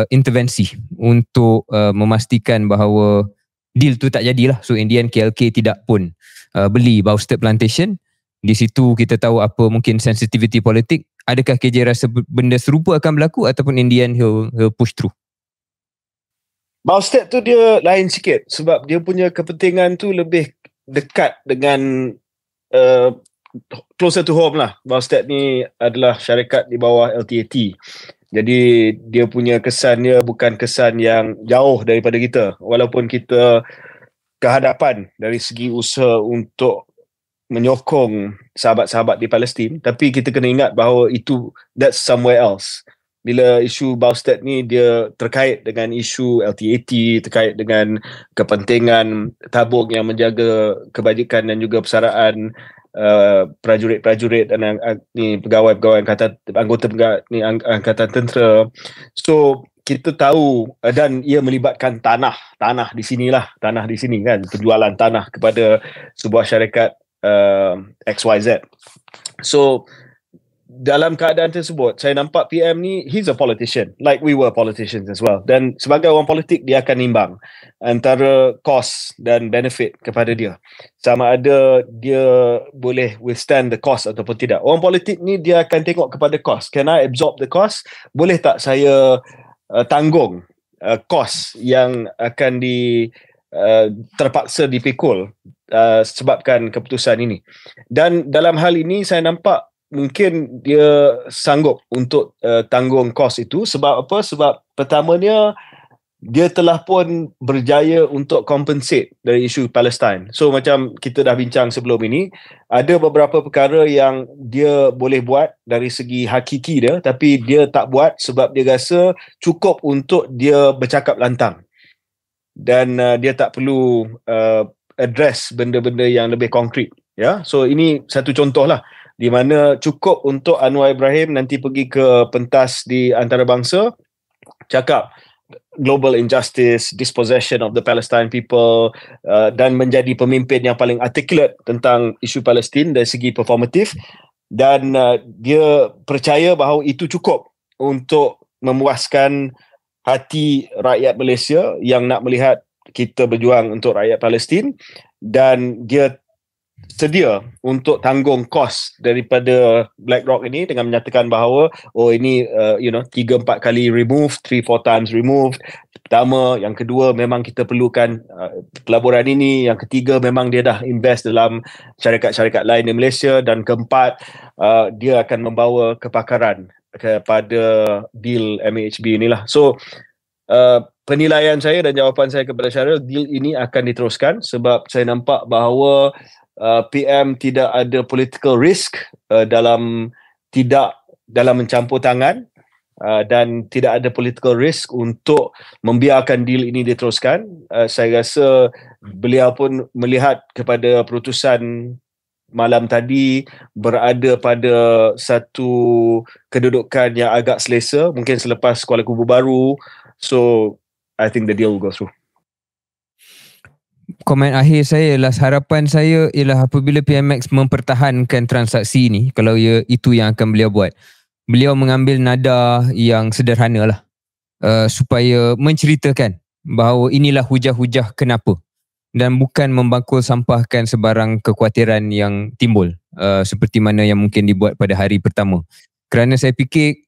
intervensi untuk memastikan bahawa deal tu tak jadilah. So in the end KLK tidak pun beli Baustet Plantation. Di situ kita tahu apa mungkin sensitivity politik. Adakah KJ rasa benda serupa akan berlaku, ataupun in the end he'll push through? Baustet tu dia lain sikit sebab dia punya kepentingan tu lebih dekat dengan closer to home lah. Baustet ni adalah syarikat di bawah LTAT. Jadi dia punya kesan dia bukan kesan yang jauh daripada kita. Walaupun kita kehadapan dari segi usaha untuk menyokong sahabat-sahabat di Palestin, tapi kita kena ingat bahawa that's somewhere else. Bila isu Baustet ni dia terkait dengan isu LTAT, terkait dengan kepentingan tabung yang menjaga kebajikan dan juga persaraan prajurit-prajurit dan ni pegawai-pegawai anggota angkatan tentera. So kita tahu, dan ia melibatkan tanah di sini kan, penjualan tanah kepada sebuah syarikat XYZ. So dalam keadaan tersebut, saya nampak PM ni, he's a politician, like we were politicians as well. Dan sebagai orang politik, dia akan nimbang antara cost dan benefit kepada dia. Sama ada dia boleh withstand the cost ataupun tidak. Orang politik ni, dia akan tengok kepada cost. Can I absorb the cost? Boleh tak saya tanggung cost yang akan terpaksa dipikul sebabkan keputusan ini. Dan dalam hal ini, saya nampak mungkin dia sanggup untuk tanggung kos itu. Sebab apa? Sebab pertamanya dia telah pun berjaya untuk compensate dari isu Palestine. So macam kita dah bincang sebelum ini, ada beberapa perkara yang dia boleh buat dari segi hakiki dia, tapi dia tak buat sebab dia rasa cukup untuk dia bercakap lantang. Dan dia tak perlu address benda-benda yang lebih konkret. Ya, so ini satu contoh lah, di mana cukup untuk Anwar Ibrahim nanti pergi ke pentas di antarabangsa, cakap global injustice, dispossession of the Palestine people, dan menjadi pemimpin yang paling articulate tentang isu Palestin dari segi performatif, dan dia percaya bahawa itu cukup untuk memuaskan hati rakyat Malaysia yang nak melihat kita berjuang untuk rakyat Palestin, dan dia sedia untuk tanggung kos daripada BlackRock ini dengan menyatakan bahawa ini 3-4 kali removed, 3-4 times removed. Pertama, yang kedua memang kita perlukan pelaburan ini, yang ketiga memang dia dah invest dalam syarikat-syarikat lain di Malaysia, dan keempat dia akan membawa kepakaran kepada deal MHB inilah. So penilaian saya dan jawapan saya kepada Syaril, deal ini akan diteruskan sebab saya nampak bahawa PM tidak ada political risk dalam mencampur tangan, dan tidak ada political risk untuk membiarkan deal ini diteruskan. Saya rasa beliau pun melihat kepada keputusan malam tadi berada pada satu kedudukan yang agak selesa, mungkin selepas Kuala Lumpur baru. So I think the deal will go through. Komen akhir saya ialah, harapan saya ialah apabila PMX mempertahankan transaksi ini, kalau itu yang akan beliau buat, beliau mengambil nada yang sederhana lah, supaya menceritakan bahawa inilah hujah-hujah kenapa, dan bukan membangkul sampahkan sebarang kekhawatiran yang timbul, seperti mana yang mungkin dibuat pada hari pertama. Kerana saya fikir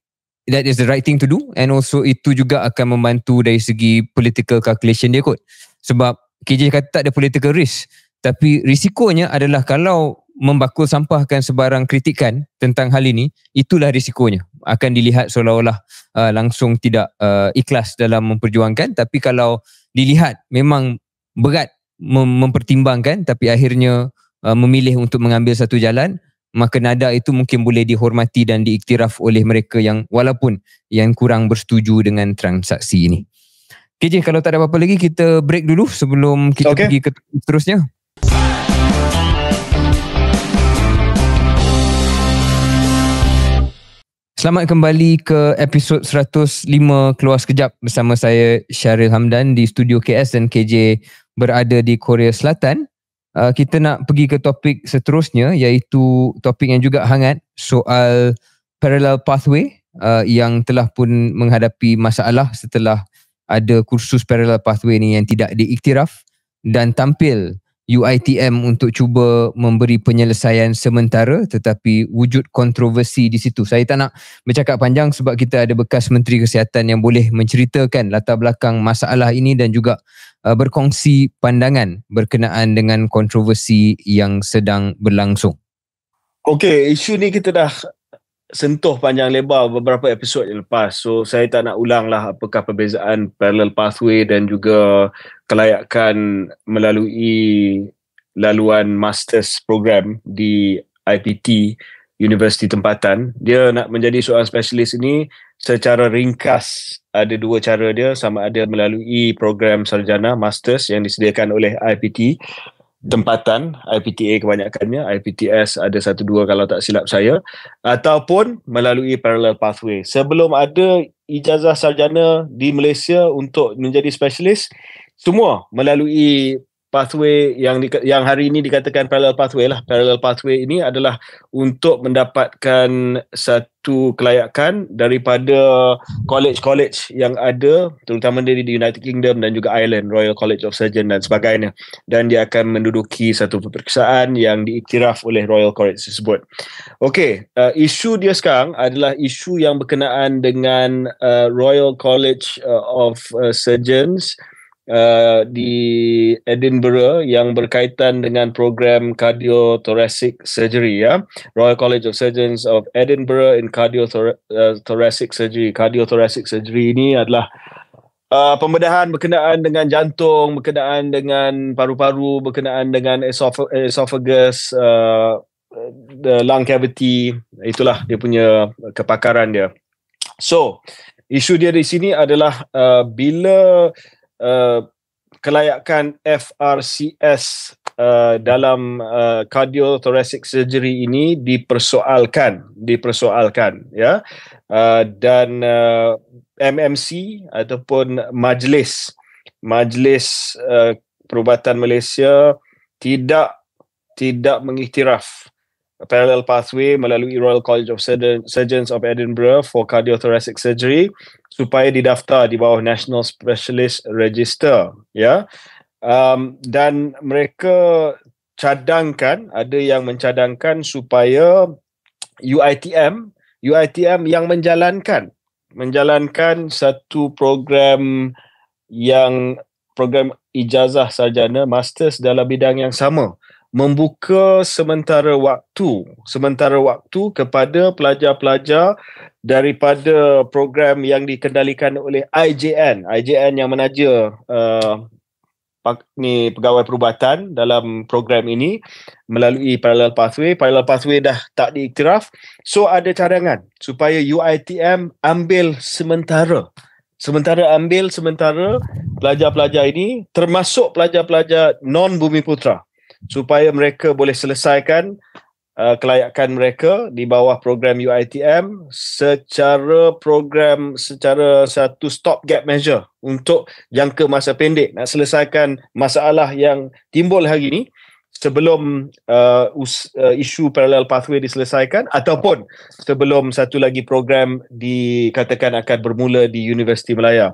that is the right thing to do, and also itu juga akan membantu dari segi political calculation dia kot. Sebab KJ kata tak ada political risk, tapi risikonya adalah kalau membakul sampahkan sebarang kritikan tentang hal ini, itulah risikonya. Akan dilihat seolah-olah langsung tidak ikhlas dalam memperjuangkan, tapi kalau dilihat memang berat mempertimbangkan, tapi akhirnya memilih untuk mengambil satu jalan, maka nada itu mungkin boleh dihormati dan diiktiraf oleh mereka yang walaupun yang kurang bersetuju dengan transaksi ini. KJ, kalau tak ada apa-apa lagi, kita break dulu sebelum kita pergi ke seterusnya. Selamat kembali ke episod 105 Keluar Sekejap bersama saya Syaril Hamdan di studio KS, dan KJ berada di Korea Selatan. Kita nak pergi ke topik seterusnya, iaitu topik yang juga hangat, soal parallel pathway yang telah pun menghadapi masalah setelah ada kursus parallel pathway ni yang tidak diiktiraf, dan tampil UiTM untuk cuba memberi penyelesaian sementara, tetapi wujud kontroversi di situ. Saya tak nak bercakap panjang sebab kita ada bekas Menteri Kesihatan yang boleh menceritakan latar belakang masalah ini dan juga berkongsi pandangan berkenaan dengan kontroversi yang sedang berlangsung. Okey, isu ni kita dah sentuh panjang lebar beberapa episod yang lepas. So saya tak nak ulang lah apakah perbezaan parallel pathway dan juga kelayakan melalui laluan masters program di IPT Universiti Tempatan. Dia nak menjadi seorang spesialis ini secara ringkas. Ada dua cara dia, sama ada melalui program sarjana masters yang disediakan oleh IPT Tempatan, IPTA kebanyakannya, IPTS ada 1-2 kalau tak silap saya, ataupun melalui parallel pathway. Sebelum ada ijazah sarjana di Malaysia untuk menjadi spesialis, semua melalui pathway yang hari ini dikatakan parallel pathway lah. Parallel pathway ini adalah untuk mendapatkan satu kelayakan daripada college-college yang ada, terutama dari di United Kingdom dan juga Ireland, Royal College of Surgeons dan sebagainya. Dan dia akan menduduki satu peperiksaan yang diiktiraf oleh Royal College tersebut. Okey, isu dia sekarang adalah isu yang berkenaan dengan Royal College of Surgeons di Edinburgh yang berkaitan dengan program cardiothoracic surgery, ya. Royal College of Surgeons of Edinburgh in cardiothoracic surgery. Cardiothoracic surgery ini adalah pembedahan berkenaan dengan jantung, berkenaan dengan paru-paru, berkenaan dengan esophagus, the lung cavity. Itulah dia punya kepakaran dia. So, isu dia di sini adalah bila kelayakan FRCS dalam cardiothoracic surgery ini dipersoalkan ya, dan MMC ataupun Majlis Perubatan Malaysia tidak mengiktiraf parallel pathway melalui Royal College of Surgeons of Edinburgh for cardiothoracic surgery supaya didaftar di bawah National Specialist Register, ya. Dan mereka ada yang mencadangkan supaya UiTM yang menjalankan satu program ijazah sarjana masters dalam bidang yang sama, membuka sementara waktu kepada pelajar-pelajar daripada program yang dikendalikan oleh IJN yang menaja pegawai perubatan dalam program ini melalui parallel pathway dah tak diiktiraf. So ada cadangan supaya UiTM ambil sementara pelajar-pelajar ini, termasuk pelajar-pelajar non-Bumiputra, supaya mereka boleh selesaikan kelayakan mereka di bawah program UiTM secara satu stopgap measure untuk jangka masa pendek, nak selesaikan masalah yang timbul hari ini sebelum isu parallel pathway diselesaikan, ataupun sebelum satu lagi program dikatakan akan bermula di Universiti Malaya.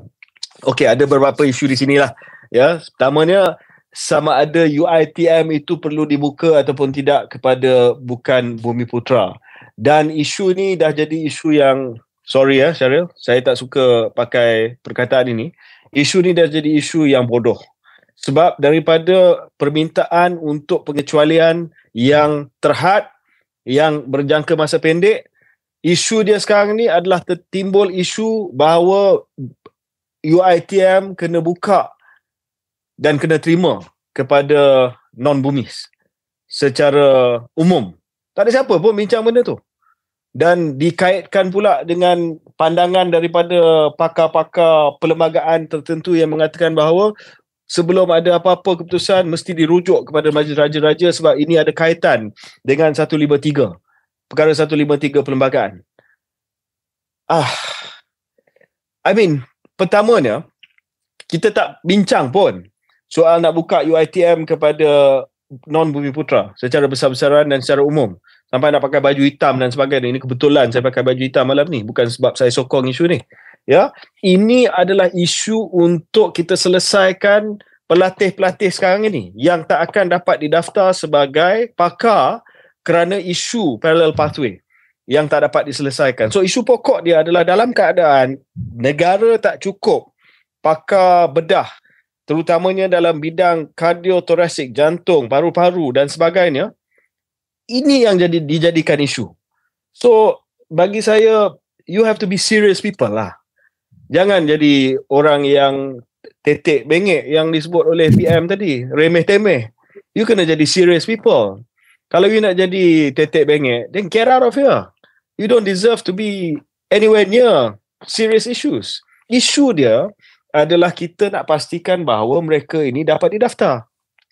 Okey, ada beberapa isu di sinilah, ya. Pertamanya, sama ada UiTM itu perlu dibuka ataupun tidak kepada bukan Bumiputra. Dan isu ni dah jadi isu yang, sorry ya Syaril, saya tak suka pakai perkataan ini. Isu ni dah jadi isu yang bodoh. Sebab daripada permintaan untuk pengecualian yang terhad, yang berjangka masa pendek, isu dia sekarang ni adalah tertimbul isu bahawa UiTM kena buka dan kena terima kepada non-Bumis secara umum. Tak ada siapa pun bincang benda tu. Dan dikaitkan pula dengan pandangan daripada pakar-pakar perlembagaan tertentu yang mengatakan bahawa sebelum ada apa-apa keputusan mesti dirujuk kepada Majlis Raja-Raja sebab ini ada kaitan dengan 153. Perkara 153 perlembagaan. Pertamanya, kita tak bincang pun soal nak buka UiTM kepada non-Bumiputra secara besar-besaran dan secara umum. Sampai nak pakai baju hitam dan sebagainya. Ini kebetulan saya pakai baju hitam malam ni. Bukan sebab saya sokong isu ni. Ya, ini adalah isu untuk kita selesaikan pelatih-pelatih sekarang ini yang tak akan dapat didaftar sebagai pakar kerana isu parallel pathway yang tak dapat diselesaikan. So isu pokok dia adalah dalam keadaan negara tak cukup pakar bedah, terutamanya dalam bidang cardiothoracic, jantung, paru-paru dan sebagainya. Ini yang dijadikan isu. So bagi saya, you have to be serious people lah. Jangan jadi orang yang tetek bengek yang disebut oleh PM tadi, remeh-temeh. You kena jadi serious people. Kalau you nak jadi tetek bengek, then get out of here. You don't deserve to be anywhere near serious issues. Isu dia adalah kita nak pastikan bahawa mereka ini dapat didaftar.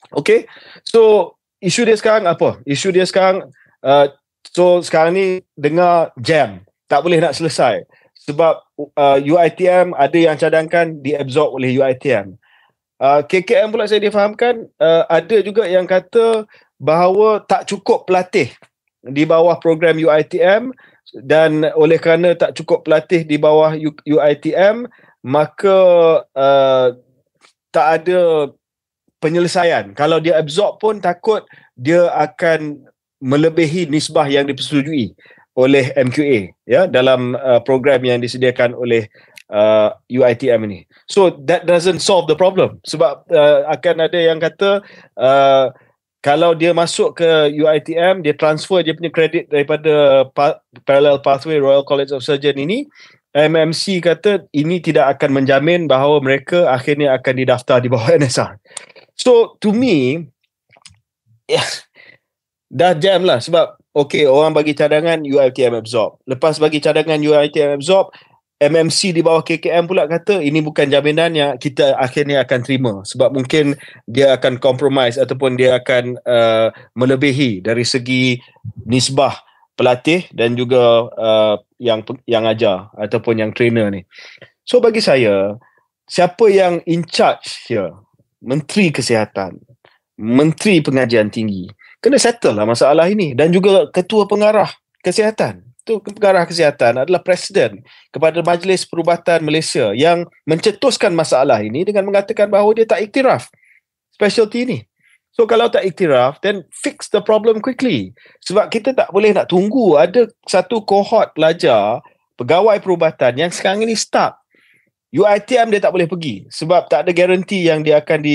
Okay? So, isu dia sekarang apa? Isu dia sekarang, sekarang ni dengar jam. Tak boleh nak selesai. Sebab UiTM ada yang cadangkan diabsorb oleh UiTM. KKM pula saya difahamkan, ada juga yang kata bahawa tak cukup pelatih di bawah program UiTM, dan oleh kerana tak cukup pelatih di bawah UiTM, maka tak ada penyelesaian. Kalau dia absorb pun takut dia akan melebihi nisbah yang dipersetujui oleh MQA, ya, dalam program yang disediakan oleh UiTM ini. So that doesn't solve the problem. Sebab akan ada yang kata kalau dia masuk ke UiTM, dia transfer dia punya kredit daripada Parallel Pathway Royal College of Surgeons ini, MMC kata ini tidak akan menjamin bahawa mereka akhirnya akan didaftar di bawah NSR. So to me, dah jam lah. Sebab okay, orang bagi cadangan UiTM absorb. Lepas bagi cadangan UiTM absorb, MMC di bawah KKM pula kata ini bukan jaminan yang kita akhirnya akan terima, sebab mungkin dia akan compromise ataupun dia akan melebihi dari segi nisbah pelatih dan juga yang ajar ataupun yang trainer ni. So bagi saya, siapa yang in charge here? Menteri Kesihatan, Menteri Pengajian Tinggi, kena settle lah masalah ini, dan juga Ketua Pengarah Kesihatan. Itu Pengarah Kesihatan adalah Presiden kepada Majlis Perubatan Malaysia yang mencetuskan masalah ini dengan mengatakan bahawa dia tak iktiraf specialty ini. So kalau tak iktiraf, then fix the problem quickly. Sebab kita tak boleh nak tunggu ada satu kohort pelajar pegawai perubatan yang sekarang ini stuck. UiTM dia tak boleh pergi sebab tak ada garanti yang dia akan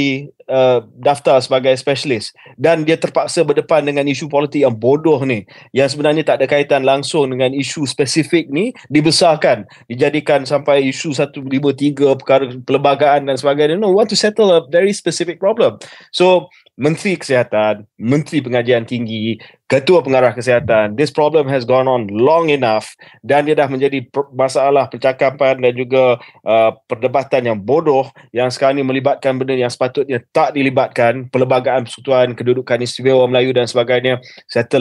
daftar sebagai specialist, dan dia terpaksa berdepan dengan isu politik yang bodoh ni, yang sebenarnya tak ada kaitan langsung dengan isu spesifik ni, dibesarkan, dijadikan sampai isu 153 perkara perlembagaan dan sebagainya. No, we want to settle a very specific problem. So Menteri Kesihatan, Menteri Pengajian Tinggi, Ketua Pengarah Kesihatan, this problem has gone on long enough, dan dia dah menjadi masalah percakapan dan juga perdebatan yang bodoh yang sekarang ni melibatkan benda yang sepatutnya tak dilibatkan, Perlembagaan Persekutuan Kedudukan Istimewa Melayu dan sebagainya. Settle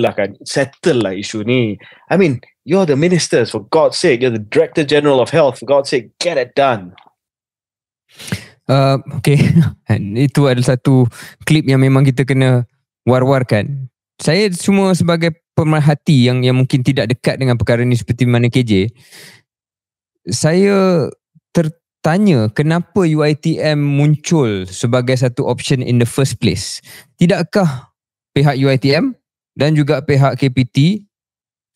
lah isu ni. I mean, you're the ministers, for God's sake. You're the Director General of Health, for God's sake, get it done. Okay, itu adalah satu klip yang memang kita kena war-warkan. Saya cuma sebagai pemerhati yang mungkin tidak dekat dengan perkara ni seperti mana KJ, saya tertanya kenapa UiTM muncul sebagai satu option in the first place. Tidakkah pihak UiTM dan juga pihak KPT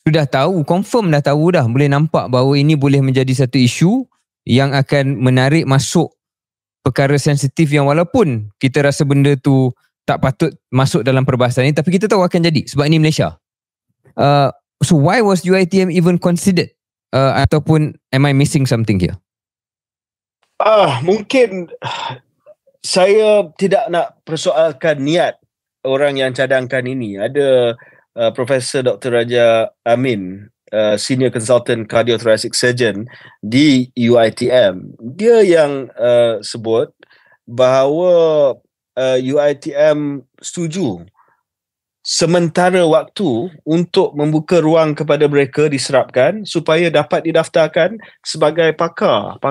sudah tahu, confirm dah tahu dah, boleh nampak bahawa ini boleh menjadi satu isu yang akan menarik masuk perkara sensitif yang walaupun kita rasa benda tu tak patut masuk dalam perbahasan ni, tapi kita tahu akan jadi sebab ini Malaysia. So why was UiTM even considered? Ataupun am I missing something here? Mungkin saya tidak nak persoalkan niat orang yang cadangkan ini. Ada Profesor Dr. Raja Amin, Senior Consultant Cardiothoracic Surgeon di UiTM. Dia yang sebut bahawa UiTM setuju sementara waktu untuk membuka ruang kepada mereka diserapkan supaya dapat didaftarkan sebagai pakar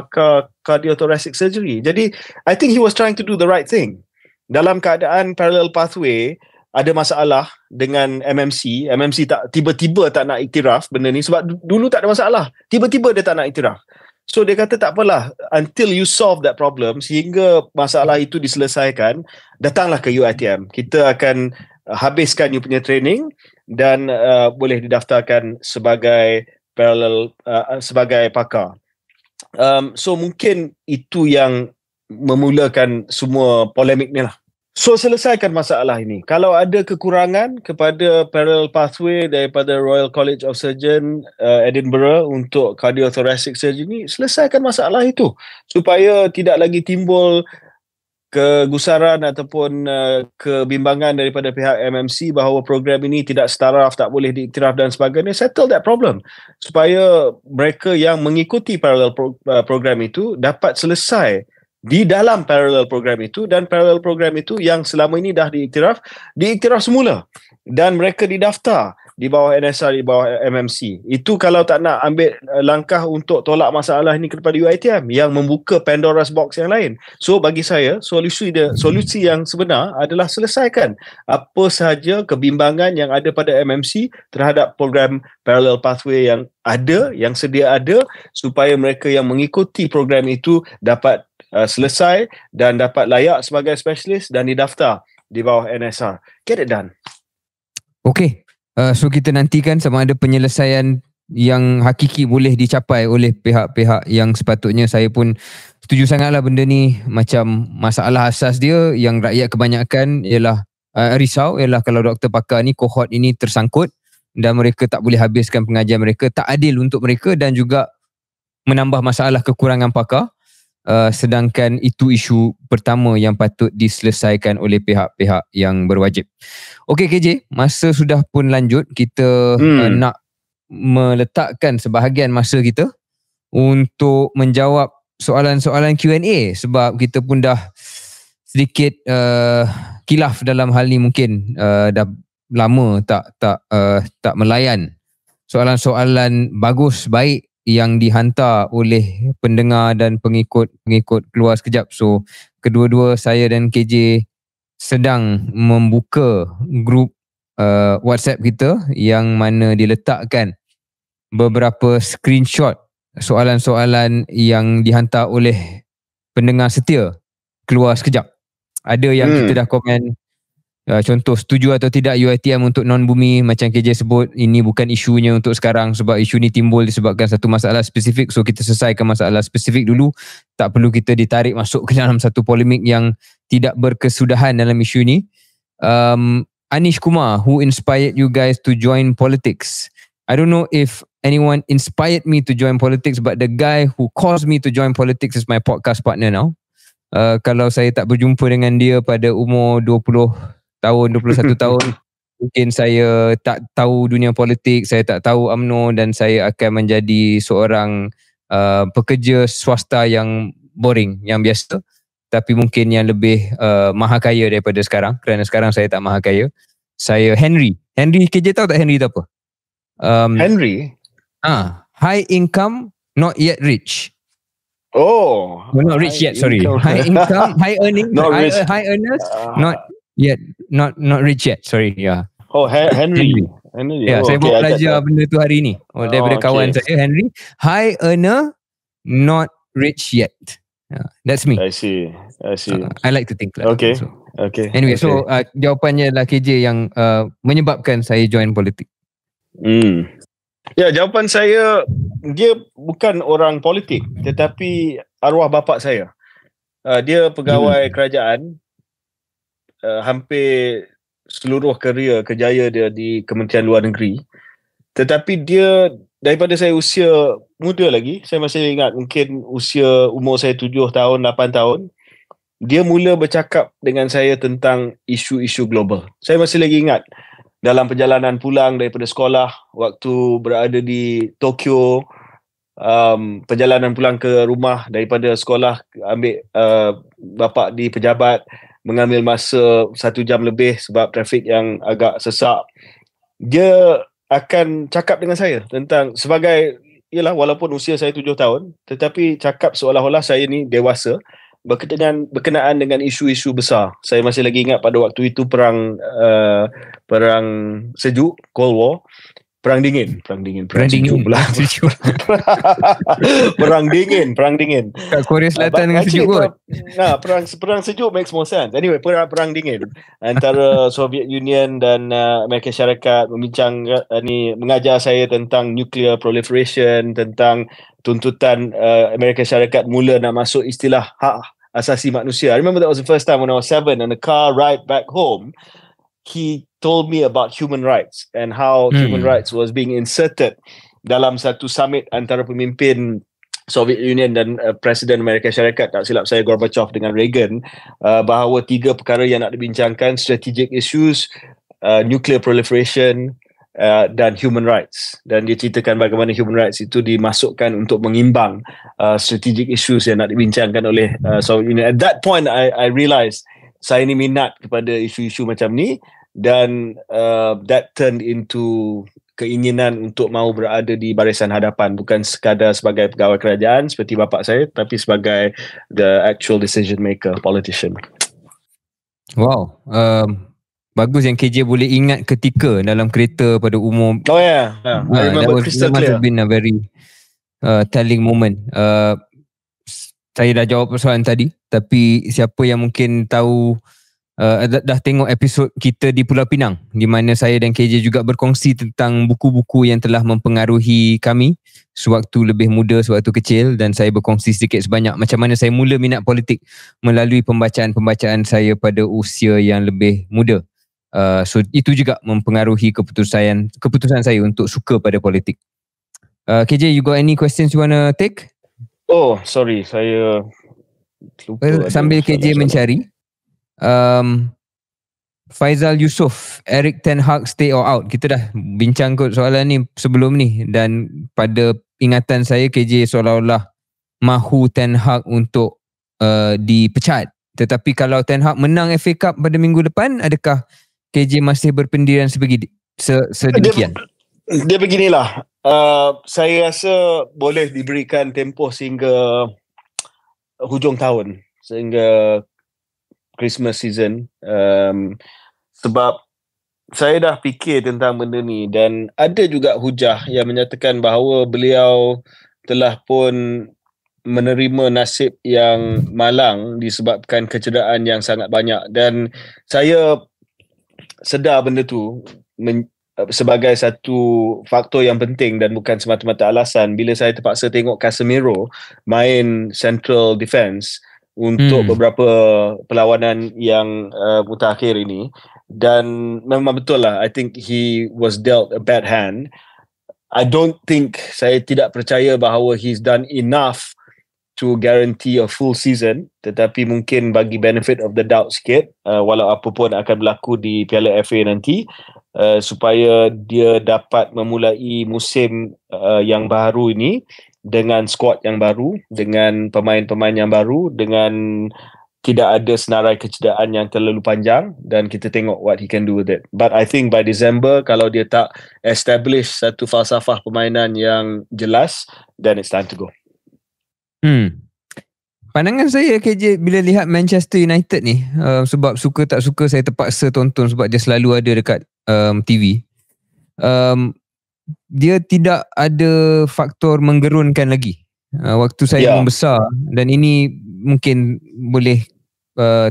cardiothoracic surgery. Jadi I think he was trying to do the right thing. Dalam keadaan parallel pathway ada masalah dengan MMC tak tiba-tiba tak nak iktiraf benda ni, sebab dulu tak ada masalah, tiba-tiba dia tak nak iktiraf. So dia kata tak apalah, until you solve that problem, sehingga masalah itu diselesaikan, datanglah ke UiTM. Kita akan habiskan you punya training dan boleh didaftarkan sebagai parallel sebagai pakar. So mungkin itu yang memulakan semua polemik ni lah. So selesaikan masalah ini. Kalau ada kekurangan kepada parallel pathway daripada Royal College of Surgeons Edinburgh untuk cardiothoracic surgery, selesaikan masalah itu supaya tidak lagi timbul kegusaran ataupun kebimbangan daripada pihak MMC bahawa program ini tidak setaraf, tak boleh diiktiraf dan sebagainya. Settle that problem supaya mereka yang mengikuti parallel program itu dapat selesai di dalam parallel program itu, dan parallel program itu yang selama ini dah diiktiraf semula dan mereka didaftar di bawah NSR, di bawah MMC. Itu kalau tak nak ambil langkah untuk tolak masalah ini kepada UiTM yang membuka Pandora's box yang lain. So bagi saya solusi yang sebenar adalah selesaikan apa sahaja kebimbangan yang ada pada MMC terhadap program parallel pathway yang ada, yang sedia ada, supaya mereka yang mengikuti program itu dapat selesai dan dapat layak sebagai specialist dan didaftar di bawah NSR. Get it done. Okay. So kita nantikan sama ada penyelesaian yang hakiki boleh dicapai oleh pihak-pihak yang sepatutnya. Saya pun setuju sangatlah benda ni. Macam masalah asas dia yang rakyat kebanyakan ialah risau ialah kalau doktor pakar ni, kohort ini tersangkut dan mereka tak boleh habiskan pengajian mereka, tak adil untuk mereka dan juga menambah masalah kekurangan pakar. Sedangkan itu isu pertama yang patut diselesaikan oleh pihak-pihak yang berwajib. Okey KJ, masa sudah pun lanjut. Kita nak meletakkan sebahagian masa kita untuk menjawab soalan-soalan Q&A sebab kita pun dah sedikit kilaf dalam hal ni, mungkin dah lama tak melayan soalan-soalan bagus baik yang dihantar oleh pendengar dan pengikut Keluar Sekejap. So kedua-dua saya dan KJ sedang membuka grup WhatsApp kita yang mana diletakkan beberapa screenshot soalan-soalan yang dihantar oleh pendengar setia Keluar Sekejap. Ada yang kita dah komen, contoh, setuju atau tidak UiTM untuk non-bumi, macam KJ sebut, ini bukan isunya untuk sekarang sebab isu ni timbul disebabkan satu masalah spesifik, so kita selesaikan masalah spesifik dulu, tak perlu kita ditarik masuk ke dalam satu polemik yang tidak berkesudahan dalam isu ni. Anish Kumar, who inspired you guys to join politics? I don't know if anyone inspired me to join politics, but the guy who caused me to join politics is my podcast partner now. Kalau saya tak berjumpa dengan dia pada umur 20 tahun, 21 tahun, mungkin saya tak tahu dunia politik, saya tak tahu UMNO dan saya akan menjadi seorang pekerja swasta yang boring, yang biasa, tapi mungkin yang lebih maha kaya daripada sekarang, kerana sekarang saya tak maha kaya. Saya Henry, KJ tahu tak Henry tu apa? Henry? High income, not yet rich. Oh, not rich yet, sorry. High income, high earnings, high earners, not yet, not rich yet, sorry. Yeah. Oh, Henry. Ya, saya baru belajar benda tu hari ni. Daripada kawan saya, Henry. High earner, not rich yet. That's me. I see. I like to think like okay. So. Okay. Anyway, so jawapannya adalah KJ yang menyebabkan saya join politik. Ya, jawapan saya, dia bukan orang politik tetapi arwah bapa saya. Dia pegawai kerajaan, hampir seluruh kerjaya dia di Kementerian Luar Negeri. Tetapi dia, daripada saya usia muda lagi, saya masih ingat mungkin umur saya 7 tahun, 8 tahun, dia mula bercakap dengan saya tentang isu-isu global. Saya masih lagi ingat dalam perjalanan pulang daripada sekolah, waktu berada di Tokyo, perjalanan pulang ke rumah daripada sekolah, ambil bapa di pejabat, mengambil masa 1 jam lebih sebab trafik yang agak sesak. Dia akan cakap dengan saya tentang, sebagai, yalah, walaupun usia saya 7 tahun, tetapi cakap seolah-olah saya ni dewasa, berkenaan dengan isu-isu besar. Saya masih lagi ingat pada waktu itu perang sejuk, Cold War, perang dingin pula. perang dingin. Kat Korea Selatan dengan sejuk kot. Perang sejuk makes more sense. Anyway, perang dingin antara Soviet Union dan Amerika Syarikat, mengajar saya tentang nuclear proliferation, tentang tuntutan Amerika Syarikat mula nak masuk istilah hak asasi manusia. I remember that was the first time when I was 7 on a car ride back home. He told me about human rights and how human rights was being inserted dalam satu summit antara pemimpin Soviet Union dan Presiden Amerika Syarikat, tak silap saya Gorbachev dengan Reagan, bahawa 3 perkara yang nak dibincangkan: strategic issues, nuclear proliferation, dan human rights. Dan dia ceritakan bagaimana human rights itu dimasukkan untuk mengimbang strategic issues yang nak dibincangkan oleh Soviet Union. At that point I realised saya ni minat kepada isu-isu macam ni, dan that turned into keinginan untuk mahu berada di barisan hadapan, bukan sekadar sebagai pegawai kerajaan seperti bapa saya, tapi sebagai the actual decision maker, politician. Wow, bagus yang KJ boleh ingat ketika dalam kereta pada umur. Oh yeah, I remember crystal clear. That must have been a very telling moment. Saya dah jawab persoalan tadi, tapi siapa yang mungkin tahu, dah tengok episod kita di Pulau Pinang, di mana saya dan KJ juga berkongsi tentang buku-buku yang telah mempengaruhi kami sewaktu lebih muda, sewaktu kecil, dan saya berkongsi sedikit sebanyak macam mana saya mula minat politik melalui pembacaan-pembacaan saya pada usia yang lebih muda. So itu juga mempengaruhi keputusan saya untuk suka pada politik. KJ, you got any questions you wanna take? Oh, sorry, saya lupa. Sambil KJ mencari, Faizal Yusof, Eric Ten Hag stay or out? Kita dah bincang kot soalan ni sebelum ni, dan pada ingatan saya KJ seolah-olah mahu Ten Hag untuk dipecat. Tetapi kalau Ten Hag menang FA Cup pada minggu depan, adakah KJ masih berpendirian sedemikian? Dia beginilah. Saya rasa boleh diberikan tempoh sehingga hujung tahun, sehingga Christmas season. Sebab saya dah fikir tentang benda ni dan ada juga hujah yang menyatakan bahawa beliau telah pun menerima nasib yang malang disebabkan kecederaan yang sangat banyak, dan saya sedar benda tu sebagai satu faktor yang penting dan bukan semata-mata alasan bila saya terpaksa tengok Casemiro main central defence untuk beberapa perlawanan yang mutakhir ini, dan memang betul lah, I think he was dealt a bad hand. I don't think, saya tidak percaya bahawa he's done enough to guarantee a full season, tetapi mungkin bagi benefit of the doubt sikit, walau apa pun akan berlaku di Piala FA nanti, supaya dia dapat memulai musim yang baru ini dengan squad yang baru, dengan pemain-pemain yang baru, dengan tidak ada senarai kecederaan yang terlalu panjang, dan kita tengok what he can do with it. But I think by December, kalau dia tak establish satu falsafah permainan yang jelas, then it's time to go. Pandangan saya KJ bila lihat Manchester United ni, sebab suka tak suka saya terpaksa tonton sebab dia selalu ada dekat TV. Dia tidak ada faktor menggerunkan lagi waktu saya membesar, dan ini mungkin boleh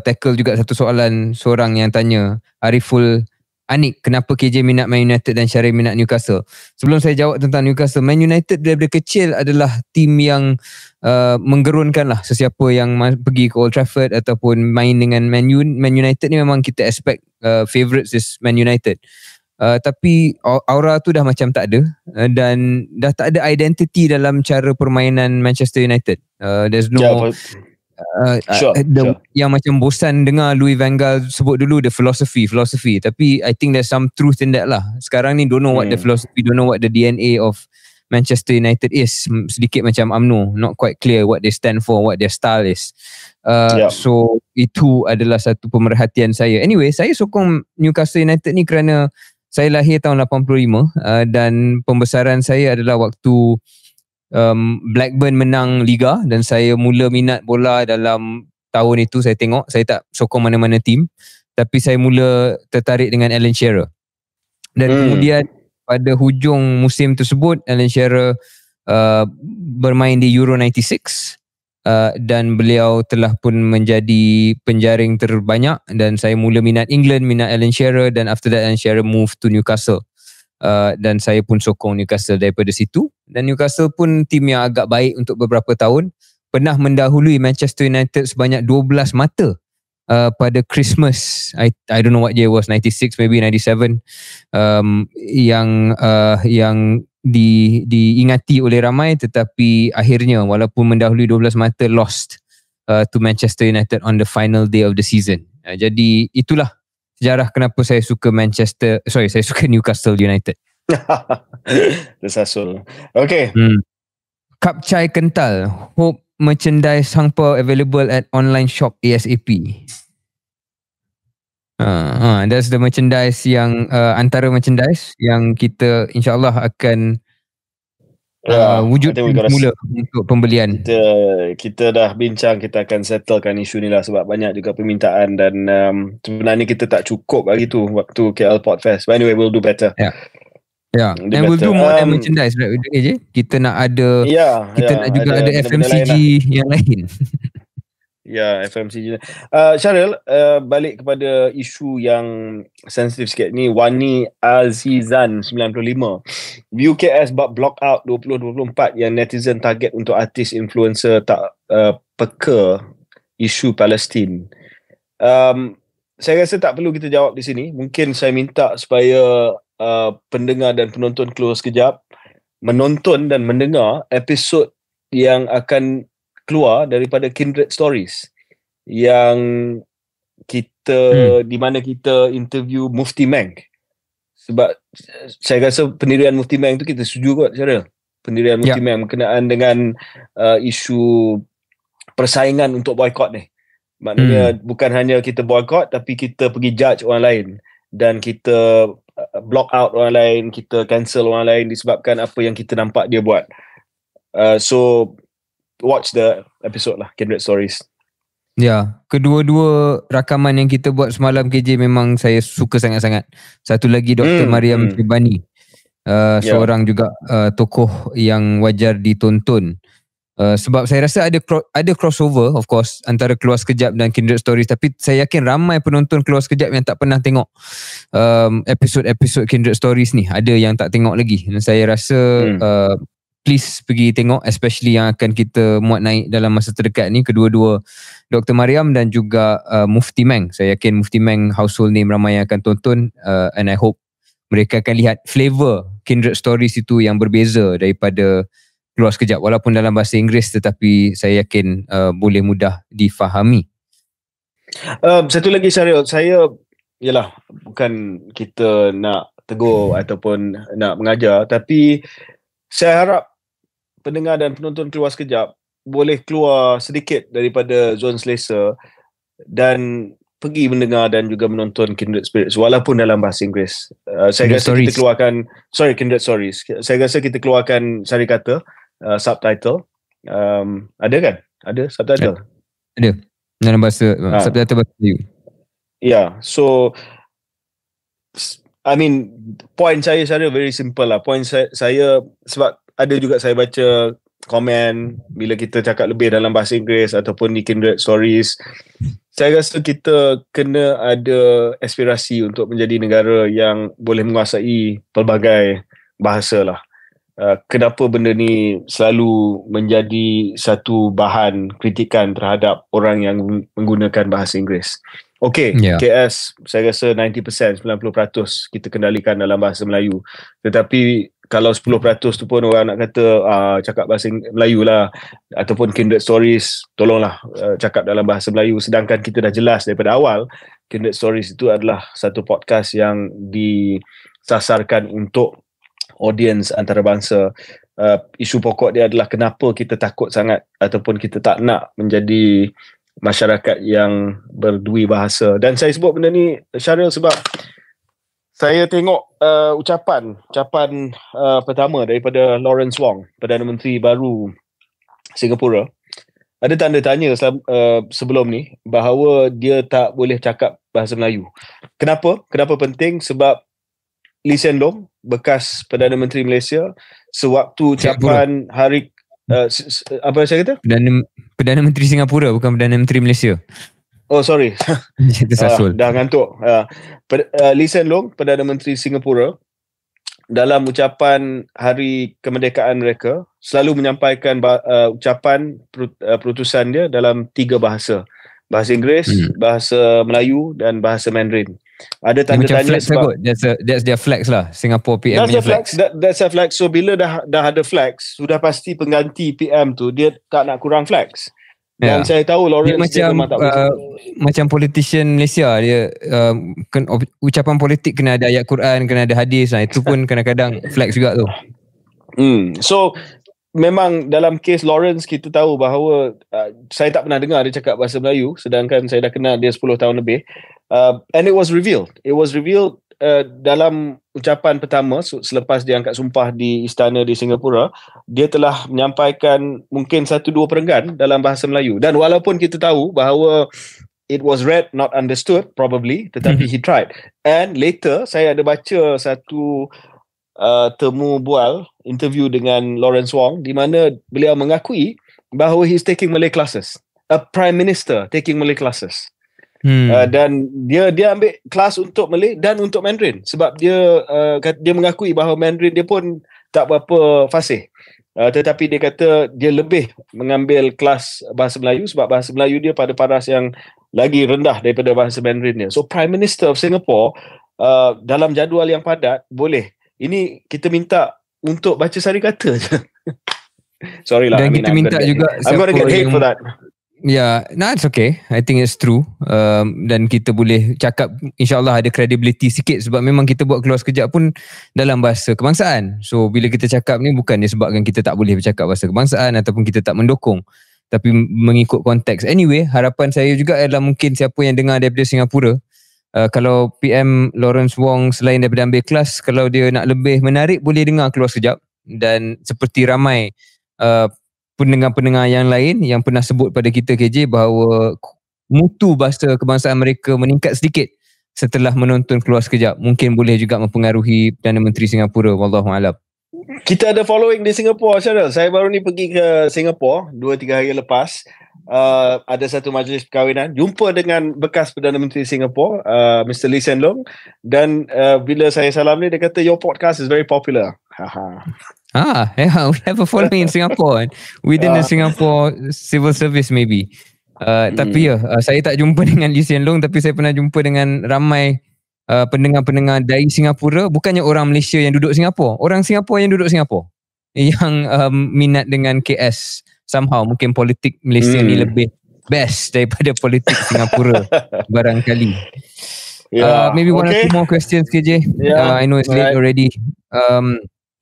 tackle juga satu soalan seorang yang tanya, Ariful Anik, kenapa KJ minat Man United dan Syarif minat Newcastle? Sebelum saya jawab tentang Newcastle, Man United daripada kecil adalah tim yang menggerunkan lah sesiapa yang pergi ke Old Trafford ataupun main dengan Man United ni memang kita expect favourites is Man United. Tapi aura tu dah macam tak ada, dan dah tak ada identity dalam cara permainan Manchester United. There's no sure. Yang macam bosan dengar Louis van Gaal sebut dulu the philosophy, tapi I think there's some truth in that lah. Sekarang ni don't know what the philosophy, don't know what the DNA of Manchester United is. Sedikit macam UMNO, not quite clear what they stand for, what their style is. So itu adalah satu pemerhatian saya. Anyway, saya sokong Newcastle United ni kerana saya lahir tahun 85, dan pembesaran saya adalah waktu Blackburn menang Liga, dan saya mula minat bola dalam tahun itu. Saya tengok, saya tak sokong mana-mana tim, tapi saya mula tertarik dengan Alan Shearer. Dan kemudian pada hujung musim tersebut, Alan Shearer bermain di Euro 96, dan beliau telah pun menjadi penjaring terbanyak, dan saya mula minat England, minat Alan Shearer, dan after that Alan Shearer moved to Newcastle. Dan saya pun sokong Newcastle daripada situ, dan Newcastle pun tim yang agak baik untuk beberapa tahun, pernah mendahului Manchester United sebanyak 12 mata pada Christmas. I don't know what year it was, 96 maybe 97, yang diingati oleh ramai, tetapi akhirnya walaupun mendahului 12 mata, lost to Manchester United on the final day of the season. Jadi itulah sejarah kenapa saya suka saya suka Newcastle United. Tersasul. Okay. Cup chai kental, hope merchandise hangpa available at online shop ASAP. That's the merchandise yang antara merchandise yang kita insyaAllah akan wujud semula untuk pembelian. Kita dah bincang, kita akan settlekan isu ni lah, sebab banyak juga permintaan, dan sebenarnya kita tak cukup lagi tu waktu KL Podfest. But anyway, we'll do better. And we'll do more than merchandise, right? Kita nak ada, kita nak juga ada FMCG yang lain. FMCG. Syaril, balik kepada isu yang sensitif sikit ni, Wani Azizan 95, UKS block out 2024 yang netizen target untuk artis influencer tak peka isu Palestin. Saya rasa tak perlu kita jawab di sini. Mungkin saya minta supaya pendengar dan penonton keluar sekejap, menonton dan mendengar episod yang akan keluar daripada Kindred Stories yang kita di mana kita interview Mufti Meng. Sebab saya rasa pendirian Mufti Meng tu kita setuju kot, Syaril. pendirian Multimem berkenaan dengan isu persaingan untuk boykot ni. Maknanya bukan hanya kita boykot, tapi kita pergi judge orang lain dan kita block out orang lain, kita cancel orang lain disebabkan apa yang kita nampak dia buat. So watch the episode lah, Kindred Stories. Ya, kedua-dua rakaman yang kita buat semalam KJ memang saya suka sangat-sangat. Satu lagi Dr. Mariam Syibani, seorang juga tokoh yang wajar ditonton. Sebab saya rasa ada crossover of course antara Keluar Sekejap dan Kindred Stories, tapi saya yakin ramai penonton Keluar Sekejap yang tak pernah tengok episod-episod Kindred Stories ni. Ada yang tak tengok lagi, dan saya rasa please pergi tengok, especially yang akan kita muat naik dalam masa terdekat ni, kedua-dua Dr. Mariam dan juga Mufti Meng. Saya yakin Mufti Meng household name ramai yang akan tonton, and I hope mereka akan lihat flavor Kindred Stories itu yang berbeza daripada Keluar Sekejap, walaupun dalam bahasa Inggeris, tetapi saya yakin boleh mudah difahami. Satu lagi Syaril, saya yalah, bukan kita nak tegur ataupun nak mengajar, tapi saya harap pendengar dan penonton Keluar Sekejap boleh keluar sedikit daripada zon selesa dan pergi mendengar dan juga menonton Kindred Spirits walaupun dalam bahasa Inggeris. Saya rasa kita keluarkan Kindred Stories. Saya rasa kita keluarkan sari kata subtitle. Ada kan? Ada subtitle? Ada. Dalam bahasa subtitle bahasa Melayu. Yeah, so I mean, point saya very simple lah. Point saya sebab ada juga saya baca komen bila kita cakap lebih dalam bahasa Inggeris ataupun di Kindred Stories. Saya rasa kita kena ada aspirasi untuk menjadi negara yang boleh menguasai pelbagai bahasa lah. Kenapa benda ni selalu menjadi satu bahan kritikan terhadap orang yang menggunakan bahasa Inggeris. Okay, KS saya rasa 90%, 90% kita kendalikan dalam bahasa Melayu. Tetapi kalau 10% tu pun orang nak kata cakap bahasa Melayu lah, ataupun Kindred Stories, tolonglah cakap dalam bahasa Melayu, sedangkan kita dah jelas daripada awal Kindred Stories itu adalah satu podcast yang disasarkan untuk audience antarabangsa. Isu pokok dia adalah kenapa kita takut sangat ataupun kita tak nak menjadi masyarakat yang berdui bahasa. Dan saya sebut benda ni Syaril sebab saya tengok ucapan pertama daripada Lawrence Wong, Perdana Menteri baru Singapura. Ada tanda tanya sebelum ni bahawa dia tak boleh cakap bahasa Melayu. Kenapa penting? Sebab Lee Hsien Loong, bekas Perdana Menteri Malaysia, sewaktu ucapan hari apa saya kata? Perdana Menteri Singapura, bukan Perdana Menteri Malaysia. Oh sorry. Dah ngantuk. Lee Hsien Loong, Perdana Menteri Singapura, dalam ucapan hari kemerdekaan mereka selalu menyampaikan ucapan perutusan dia dalam 3 bahasa. Bahasa Inggeris, bahasa Melayu dan bahasa Mandarin. Ada tanda tanya sebab that's their flex lah, Singapore PM punya flex. That's a flex. So bila dah ada flex, sudah pasti pengganti PM tu dia tak nak kurang flex. Dan saya tahu Lawrence dia macam politician Malaysia, dia ucapan politik kena ada ayat Quran, kena ada hadis, itu pun kadang-kadang flex juga tu. So memang dalam kes Lawrence kita tahu bahawa saya tak pernah dengar dia cakap bahasa Melayu, sedangkan saya dah kenal dia 10 tahun lebih. And it was revealed dalam ucapan pertama selepas dia angkat sumpah di istana di Singapura. Dia telah menyampaikan mungkin 1-2 perenggan dalam bahasa Melayu, dan walaupun kita tahu bahawa it was read not understood probably, tetapi he tried. And later saya ada baca satu temu bual interview dengan Lawrence Wong di mana beliau mengakui bahawa he's taking Malay classes, a prime minister taking Malay classes. Dan dia ambil kelas untuk Malay dan untuk Mandarin sebab dia mengakui bahawa Mandarin dia pun tak berapa fasih, tetapi dia kata dia lebih mengambil kelas bahasa Melayu sebab bahasa Melayu dia pada paras yang lagi rendah daripada bahasa Mandarin dia. So Prime Minister of Singapore dalam jadual yang padat boleh. Ini kita minta untuk baca sari kata je. Sorry lah. Dan kita minta juga I'm gonna get hate for that. Yeah, no, it's okay. I think it's true. Dan kita boleh cakap insyaAllah ada credibility sikit sebab memang kita buat keluar sekejap pun dalam bahasa kebangsaan. So bila kita cakap ni bukan disebabkan kita tak boleh bercakap bahasa kebangsaan ataupun kita tak mendukung, tapi mengikut konteks. Anyway, harapan saya juga adalah mungkin siapa yang dengar daripada Singapura, kalau PM Lawrence Wong selain daripada ambil kelas, kalau dia nak lebih menarik boleh dengar keluar sekejap. Dan seperti ramai pendengar-pendengar yang lain yang pernah sebut pada kita KJ bahawa mutu bahasa kebangsaan mereka meningkat sedikit setelah menonton keluar sekejap, mungkin boleh juga mempengaruhi Perdana Menteri Singapura. Wallahualam. Kita ada following di Singapura, Syaril. Saya baru ni pergi ke Singapura 2-3 hari lepas. Ada satu majlis perkahwinan, jumpa dengan bekas Perdana Menteri Singapura, Mr. Lee Hsien Loong, dan bila saya salam ni dia kata your podcast is very popular. Yeah, we have a following in Singapore within the Singapore civil service maybe. Tapi saya tak jumpa dengan Lee Hsien Loong, tapi saya pernah jumpa dengan ramai pendengar-pendengar dari Singapura, bukannya orang Malaysia yang duduk Singapura, orang Singapura yang duduk Singapura yang minat dengan KS. Somehow mungkin politik Malaysia ni lebih best daripada politik Singapura barangkali. Maybe one or two more questions KJ. I know it's late already.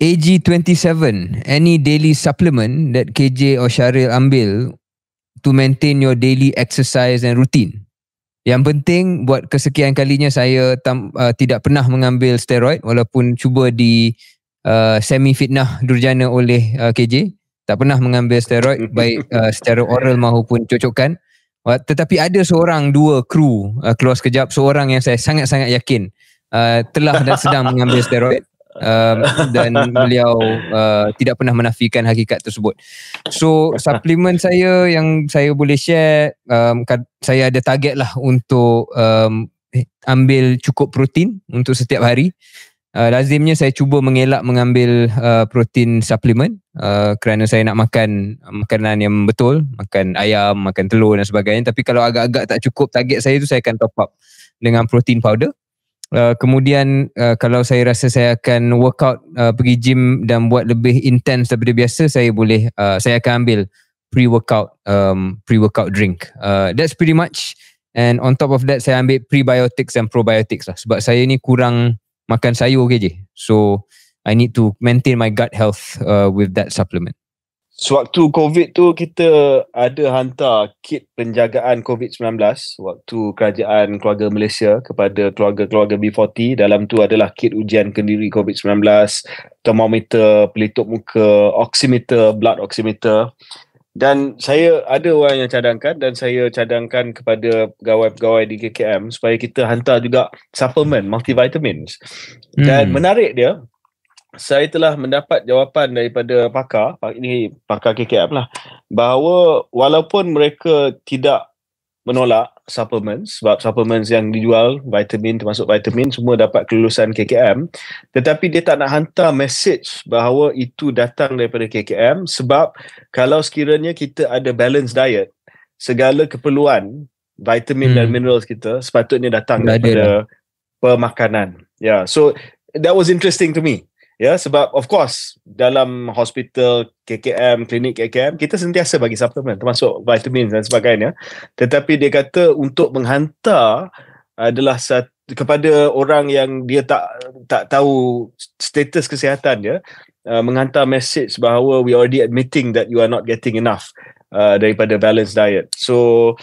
AG27, any daily supplement that KJ or Syaril ambil to maintain your daily exercise and routine? Yang penting buat kesekian kalinya saya tidak pernah mengambil steroid walaupun cuba di semi-fitnah durjana oleh KJ. Tak pernah mengambil steroid baik secara oral maupun cocokan. Tetapi ada dua kru keluar sekejap, seorang yang saya sangat-sangat yakin telah dan sedang mengambil steroid. Dan beliau tidak pernah menafikan hakikat tersebut. So suplemen saya yang saya boleh share, saya ada target lah untuk ambil cukup protein untuk setiap hari. Lazimnya saya cuba mengelak mengambil protein suplemen kerana saya nak makan makanan yang betul, makan ayam, makan telur dan sebagainya. Tapi kalau agak-agak tak cukup target saya tu, saya akan top up dengan protein powder. Kemudian kalau saya rasa saya akan workout, pergi gym dan buat lebih intense daripada biasa, saya akan ambil pre-workout drink. That's pretty much. And on top of that, saya ambil prebiotics and probiotics lah, sebab saya ni kurang makan sayur je. So I need to maintain my gut health with that supplement. Sewaktu COVID tu kita ada hantar kit penjagaan COVID-19 waktu Kerajaan Keluarga Malaysia kepada keluarga-keluarga B40. Dalam tu adalah kit ujian kendiri COVID-19, termometer, pelitup muka, oximeter, blood oximeter. Dan saya ada orang yang cadangkan, dan saya cadangkan kepada pegawai-pegawai di KKM supaya kita hantar juga suplemen multivitamins. Dan menarik dia, saya telah mendapat jawapan daripada pakar KKM lah, bahawa walaupun mereka tidak menolak supplements, sebab supplements yang dijual, vitamin termasuk vitamin, semua dapat kelulusan KKM, tetapi dia tak nak hantar message bahawa itu datang daripada KKM, sebab kalau sekiranya kita ada balanced diet, segala keperluan vitamin dan minerals kita sepatutnya datang daripada pemakanan. So that was interesting to me. Sebab of course dalam hospital KKM, klinik KKM, kita sentiasa bagi suplemen termasuk vitamin dan sebagainya. Tetapi dia kata untuk menghantar adalah kepada orang yang dia tak tahu status kesihatan dia, menghantar message bahawa we already admitting that you are not getting enough daripada balanced diet. So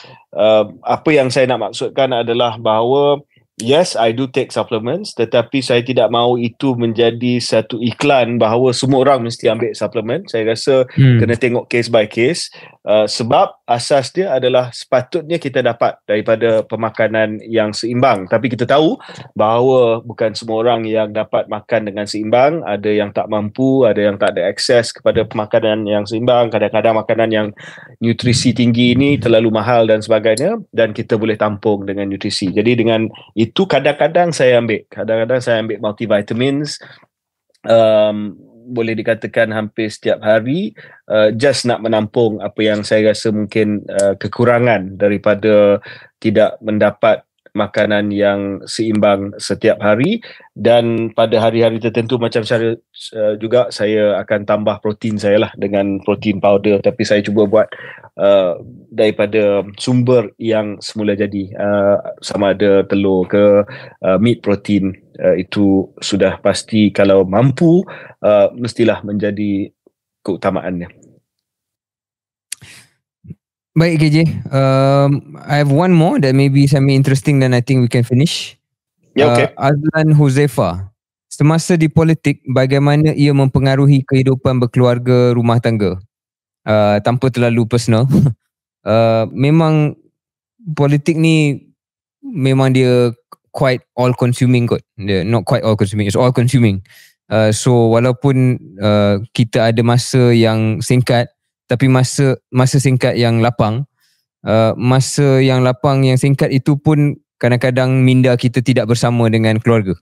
apa yang saya nak maksudkan adalah bahawa yes, I do take supplements, tetapi saya tidak mahu itu menjadi satu iklan bahawa semua orang mesti ambil suplemen. Saya rasa kena tengok case by case, sebab asas dia adalah sepatutnya kita dapat daripada pemakanan yang seimbang. Tapi kita tahu bahawa bukan semua orang yang dapat makan dengan seimbang. Ada yang tak mampu, ada yang tak ada akses kepada pemakanan yang seimbang. Kadang-kadang makanan yang nutrisi tinggi ini terlalu mahal dan sebagainya, dan kita boleh tampung dengan nutrisi. Jadi dengan itu kadang-kadang saya ambil multivitamins, boleh dikatakan hampir setiap hari, just nak menampung apa yang saya rasa mungkin kekurangan daripada tidak mendapat makanan yang seimbang setiap hari, dan pada hari-hari tertentu macam saya juga saya akan tambah protein saya lah dengan protein powder, tapi saya cuba buat daripada sumber yang semula jadi, sama ada telur ke meat protein. Itu sudah pasti kalau mampu mestilah menjadi keutamaannya. Baik KJ, I have one more that maybe something interesting dan I think we can finish. Okay. Azlan Huzaifa, semasa di politik, bagaimana ia mempengaruhi kehidupan berkeluarga, rumah tangga? Tanpa terlalu personal. Memang politik ni memang dia quite all consuming kot. Dia not quite all consuming, it's all consuming. So walaupun kita ada masa yang singkat, tapi masa singkat yang lapang, masa yang lapang yang singkat itu pun kadang-kadang minda kita tidak bersama dengan keluarga.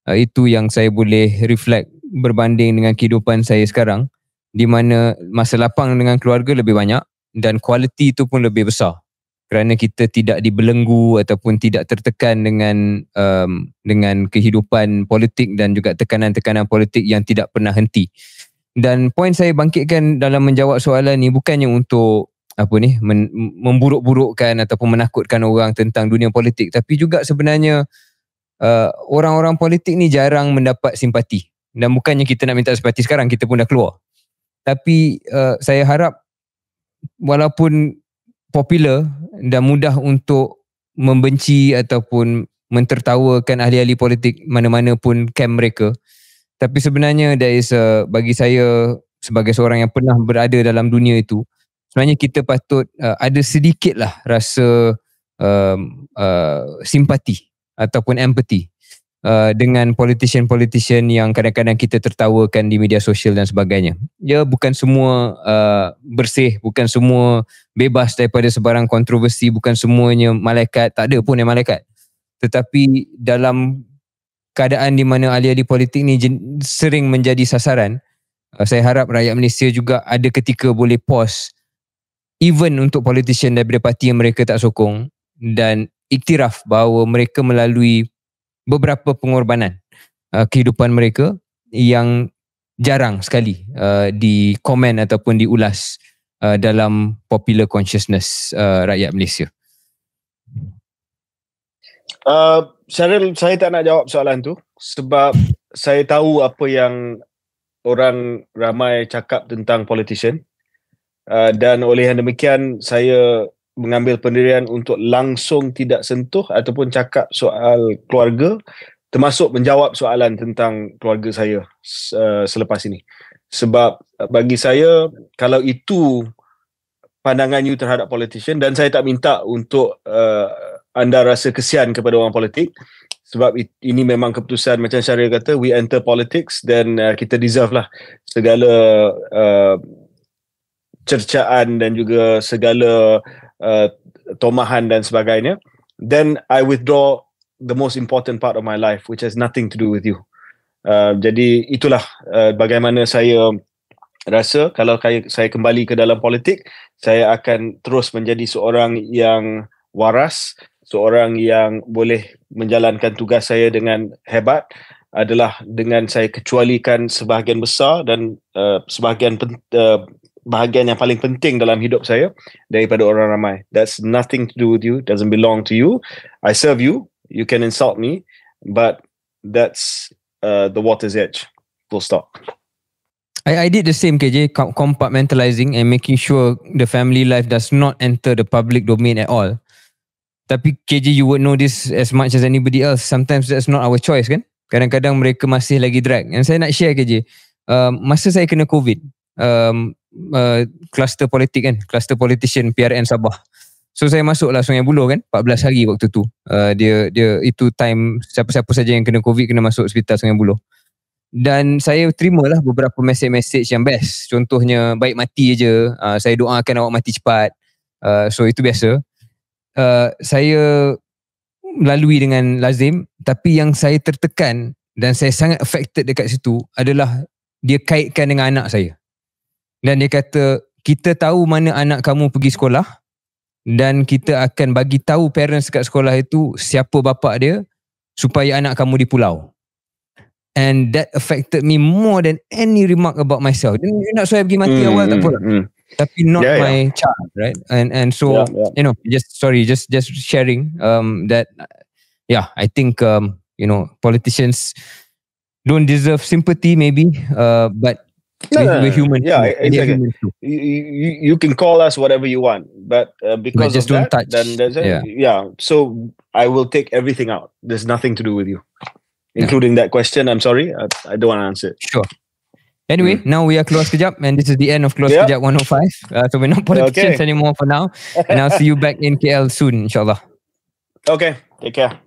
Itu yang saya boleh reflect berbanding dengan kehidupan saya sekarang, di mana masa lapang dengan keluarga lebih banyak dan kualiti itu pun lebih besar kerana kita tidak dibelenggu ataupun tidak tertekan dengan kehidupan politik dan juga tekanan-tekanan politik yang tidak pernah henti. Dan poin saya bangkitkan dalam menjawab soalan ni bukannya untuk memburuk-burukkan ataupun menakutkan orang tentang dunia politik, tapi juga sebenarnya orang-orang politik ni jarang mendapat simpati, dan bukannya kita nak minta simpati sekarang, kita pun dah keluar. Tapi saya harap walaupun popular dan mudah untuk membenci ataupun mentertawakan ahli-ahli politik mana-mana pun camp mereka, tapi sebenarnya bagi saya sebagai seorang yang pernah berada dalam dunia itu, sebenarnya kita patut ada sedikitlah rasa simpati ataupun empathy dengan politician-politician yang kadang-kadang kita tertawakan di media sosial dan sebagainya. Ya, bukan semua bersih, bukan semua bebas daripada sebarang kontroversi, bukan semuanya malaikat, tak ada pun yang malaikat. Tetapi dalam keadaan di mana ahli-ahli politik ni sering menjadi sasaran, saya harap rakyat Malaysia juga ada ketika boleh pause even untuk politician daripada parti yang mereka tak sokong, dan iktiraf bahawa mereka melalui beberapa pengorbanan kehidupan mereka yang jarang sekali di komen ataupun diulas dalam popular consciousness rakyat Malaysia. Syaril, saya tak nak jawab soalan tu sebab saya tahu apa yang orang ramai cakap tentang politician, dan oleh yang demikian saya mengambil pendirian untuk langsung tidak sentuh ataupun cakap soal keluarga, termasuk menjawab soalan tentang keluarga saya selepas ini. Sebab bagi saya, kalau itu pandangan you terhadap politician, dan saya tak minta untuk anda rasa kesian kepada orang politik, sebab ini memang keputusan, macam Syaril kata, we enter politics, dan kita deserve lah segala cercaan dan juga segala tomahan dan sebagainya. Then I withdraw the most important part of my life, which has nothing to do with you. Jadi itulah bagaimana saya rasa kalau saya kembali ke dalam politik, saya akan terus menjadi seorang yang waras, seorang yang boleh menjalankan tugas saya dengan hebat, adalah dengan saya kecualikan sebahagian besar dan bahagian yang paling penting dalam hidup saya daripada orang ramai. That's nothing to do with you, doesn't belong to you. I serve you, you can insult me, but that's the water's edge, full stop. I did the same, KJ, compartmentalizing and making sure the family life does not enter the public domain at all. Tapi KJ, you would know this as much as anybody else. Sometimes that's not our choice, kan? Kadang-kadang mereka masih lagi drag. And saya nak share, KJ, masa saya kena COVID, kluster politik kan, kluster politician PRN Sabah. So saya masuklah Sungai Buloh kan, 14 hari waktu tu. Dia itu time siapa-siapa saja yang kena COVID kena masuk hospital Sungai Buloh. Dan saya terimalah beberapa message yang best. Contohnya, baik mati je, saya doakan awak mati cepat. So itu biasa. Saya lalui dengan lazim, tapi yang saya tertekan dan saya sangat affected dekat situ adalah dia kaitkan dengan anak saya. Dan dia kata, kita tahu mana anak kamu pergi sekolah, dan kita akan bagi tahu parents kat sekolah itu siapa bapa dia supaya anak kamu di pulau. And that affected me more than any remark about myself. You nak saya pergi mati awal tak apa. Tapi not my child, right? And so you know, just sharing that I think politicians don't deserve sympathy maybe, but we're human. Yeah, exactly. You can call us whatever you want, but because just of don't touch. Then there's so I will take everything out. There's nothing to do with you, including that question. I'm sorry, I don't want to answer it. Sure. Anyway, now we are Keluar Sekejap, and this is the end of Keluar Sekejap 105. So we're not politicians anymore for now, and I'll see you back in KL soon, inshallah. Okay, take care.